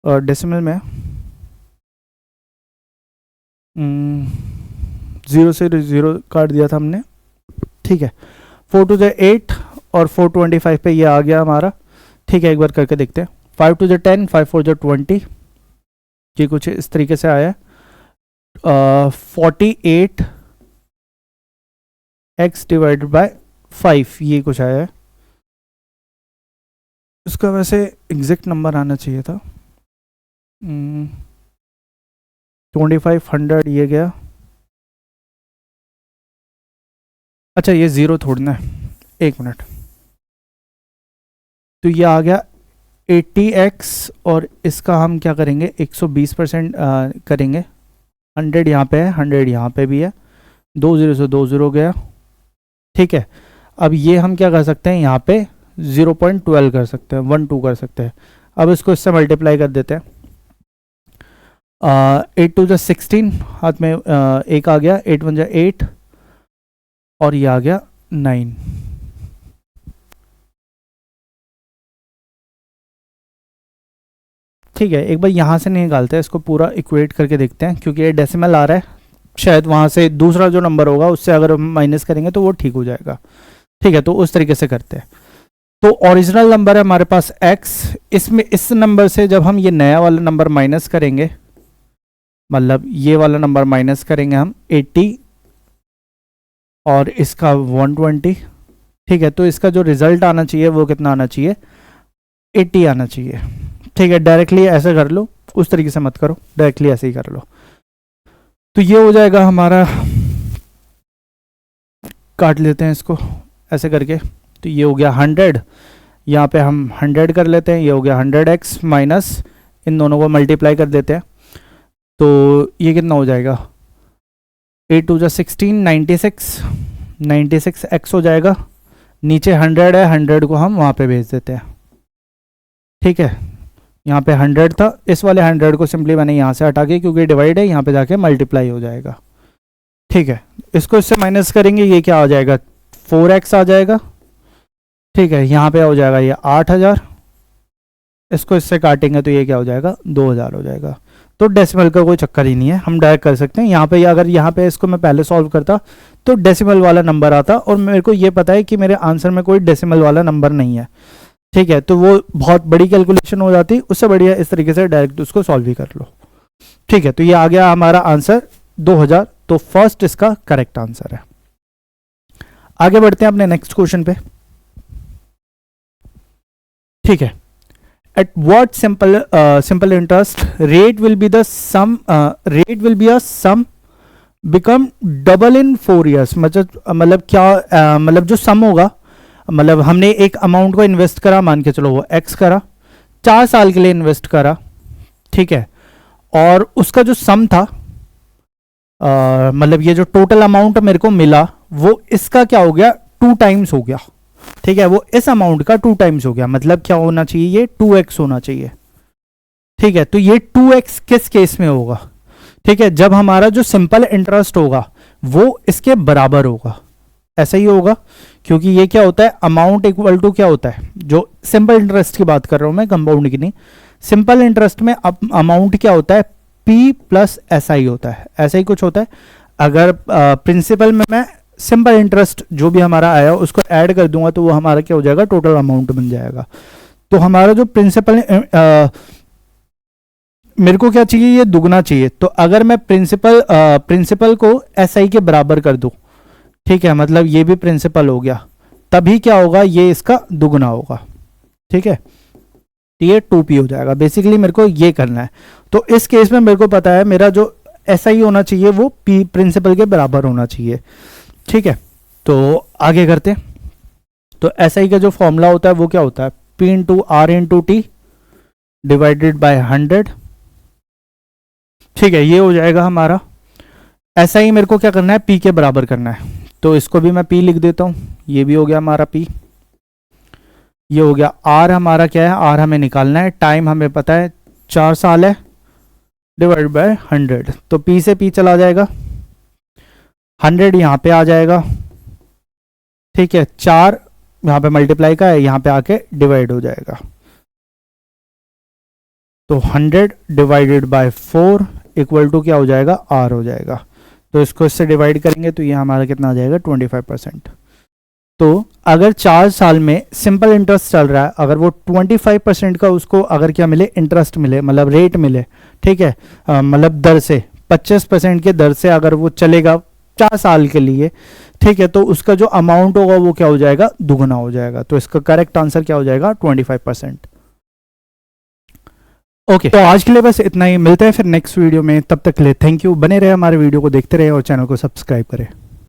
और डेसिमल में 0 से 0 काट दिया था हमने। ठीक है, 4 2 जा 8 और 425 पे ये आ गया हमारा। ठीक है, एक बार करके देखते हैं, 5 2 जा 10, 5 4 जा 20, ये कुछ इस तरीके से आया है। 48 x डिवाइडेड बाय 5, ये कुछ आया है। इसका वैसे एग्जैक्ट नंबर आना चाहिए था, 2500 ये गया। अच्छा, ये 0 छोड़ना है, 1 मिनट। तो ये आ गया 80x, और इसका हम क्या करेंगे 120% करेंगे। 100 यहाँ पे है, 100 यहाँ पे भी है, 2 0 से 2 0 गया। ठीक है, अब ये हम क्या कर सकते हैं, यहाँ पे 0.12 कर सकते हैं, 1 2 कर सकते हैं। अब इसको इससे मल्टीप्लाई कर देते हैं, 8 टू 16, हाथ में एक आ गया, 8 1 8 और ये आ गया 9। ठीक है, एक बार यहाँ से नहीं निकालते हैं, इसको पूरा इक्वेट करके देखते हैं, क्योंकि ये डेसिमल आ रहा है, शायद वहाँ से दूसरा जो नंबर होगा उससे अगर हम माइनस करेंगे तो वो ठीक हो जाएगा। ठीक है, तो उस तरीके से करते हैं। तो ओरिजिनल नंबर है हमारे पास x, इसमें इस नंबर से जब हम ये नया वाला नंबर माइनस करेंगे, मतलब ये वाला नंबर माइनस करेंगे हम 80 और इसका 120। ठीक है, तो इसका जो रिजल्ट आना चाहिए वो कितना आना चाहिए, 80 आना चाहिए। ठीक है, डायरेक्टली ऐसे कर लो, उस तरीके से मत करो, डायरेक्टली ऐसे ही कर लो। तो ये हो जाएगा हमारा, काट लेते हैं इसको ऐसे करके, तो ये हो गया 100, यहाँ पे हम 100 कर लेते हैं, ये हो गया 100x माइनस इन दोनों को मल्टीप्लाई कर देते हैं, तो ये कितना हो जाएगा, 8 2 16, 96x हो जाएगा। नीचे 100 है, 100 को हम वहाँ पे भेज देते हैं। ठीक है, यहाँ पे 100 था, इस वाले 100 को सिंपली मैंने यहाँ से हटा के, क्योंकि डिवाइड है, यहाँ पे जाके मल्टीप्लाई हो जाएगा। ठीक है, इसको इससे माइनस करेंगे, ये क्या आ जाएगा, 4x आ जाएगा। ठीक है, यहाँ पे हो जाएगा ये 8000, इसको इससे काटेंगे तो ये क्या हो जाएगा, 2000 हो जाएगा। तो डेसिमल का कोई चक्कर ही नहीं है, हम डायरेक्ट कर सकते हैं। यहाँ पे अगर यहाँ पे इसको मैं पहले सॉल्व करता तो डेसिमल वाला नंबर आता, और मेरे को ये पता है कि मेरे आंसर में कोई डेसिमल वाला नंबर नहीं है। ठीक है, तो वो बहुत बड़ी कैलकुलेशन हो जाती, उससे बढ़िया इस तरीके से डायरेक्ट उसको सॉल्व ही कर लो। ठीक है, तो ये आ गया हमारा आंसर 2000, तो फर्स्ट इसका करेक्ट आंसर है। आगे बढ़ते हैं अपने नेक्स्ट क्वेश्चन पे। ठीक है, at what simple interest rate will be the sum become double in 4 years। मतलब क्या, मतलब जो सम होगा, मतलब हमने एक अमाउंट को इन्वेस्ट करा, मान के चलो वो x करा, 4 साल के लिए इन्वेस्ट करा। ठीक है, और उसका जो सम था, मतलब ये जो टोटल अमाउंट मेरे को मिला, वो इसका क्या हो गया, 2 टाइम्स हो गया। ठीक है, वो इस अमाउंट का 2 टाइम्स हो गया, मतलब क्या होना चाहिए, ये 2x होना चाहिए। ठीक है, तो ये 2x किस केस में होगा, ठीक है, जब हमारा जो सिंपल इंटरेस्ट होगा वो इसके बराबर होगा, ऐसा ही होगा, क्योंकि ये क्या होता है, अमाउंट इक्वल टू क्या होता है, जो सिंपल इंटरेस्ट की बात कर रहा हूं मैं, कंपाउंड की नहीं। सिंपल इंटरेस्ट में अमाउंट क्या होता है, P प्लस SI होता है, ऐसा ही कुछ होता है। अगर प्रिंसिपल में मैं सिंपल इंटरेस्ट जो भी हमारा आया उसको ऐड कर दूंगा तो वो हमारा क्या हो जाएगा, टोटल अमाउंट बन जाएगा। तो हमारा जो प्रिंसिपल, मेरे को क्या चाहिए, ये दुगना चाहिए। तो अगर मैं प्रिंसिपल को SI के बराबर कर दूं, ठीक है, मतलब ये भी प्रिंसिपल हो गया, तभी क्या होगा, ये इसका दुगना होगा। ठीक है, ये 2P हो जाएगा। बेसिकली मेरे को ये करना है। तो इस केस में मेरे को पता है मेरा जो SI होना चाहिए वो P प्रिंसिपल के बराबर होना चाहिए। ठीक है, तो आगे करते हैं। तो SI का जो फॉर्मूला होता है वो क्या होता है, P into R into T divided by 100। ठीक है, ये हो जाएगा हमारा। SI मेरे को क्या करना है, P के बराबर करना है, तो इसको भी मैं P लिख देता हूं, ये भी हो गया हमारा P। ये हो गया R, हमारा क्या है, R हमें निकालना है, टाइम हमें पता है 4 साल है, डिवाइड बाय 100, तो P से P चला जाएगा, 100 यहाँ पे आ जाएगा। ठीक है, 4 यहाँ पे मल्टीप्लाई का है, यहाँ पे आके डिवाइड हो जाएगा, तो 100 डिवाइडेड बाय 4 इक्वल टू क्या हो जाएगा, R हो जाएगा। तो इसको इससे डिवाइड करेंगे तो ये हमारा कितना आ जाएगा, 25%। तो अगर 4 साल में सिंपल इंटरेस्ट चल रहा है, अगर वो 25% का उसको अगर क्या मिले, इंटरेस्ट मिले, मतलब रेट मिले, ठीक है, मतलब दर से 25% के दर से अगर वो चलेगा 4 साल के लिए, ठीक है, तो उसका जो अमाउंट होगा वो क्या हो जाएगा, दुगना हो जाएगा। तो इसका करेक्ट आंसर क्या हो जाएगा, 25%। ओके, तो आज के लिए बस इतना ही, मिलते हैं फिर नेक्स्ट वीडियो में, तब तक के लिए थैंक यू। बने रहे हमारे वीडियो को देखते रहे और चैनल को सब्सक्राइब करें।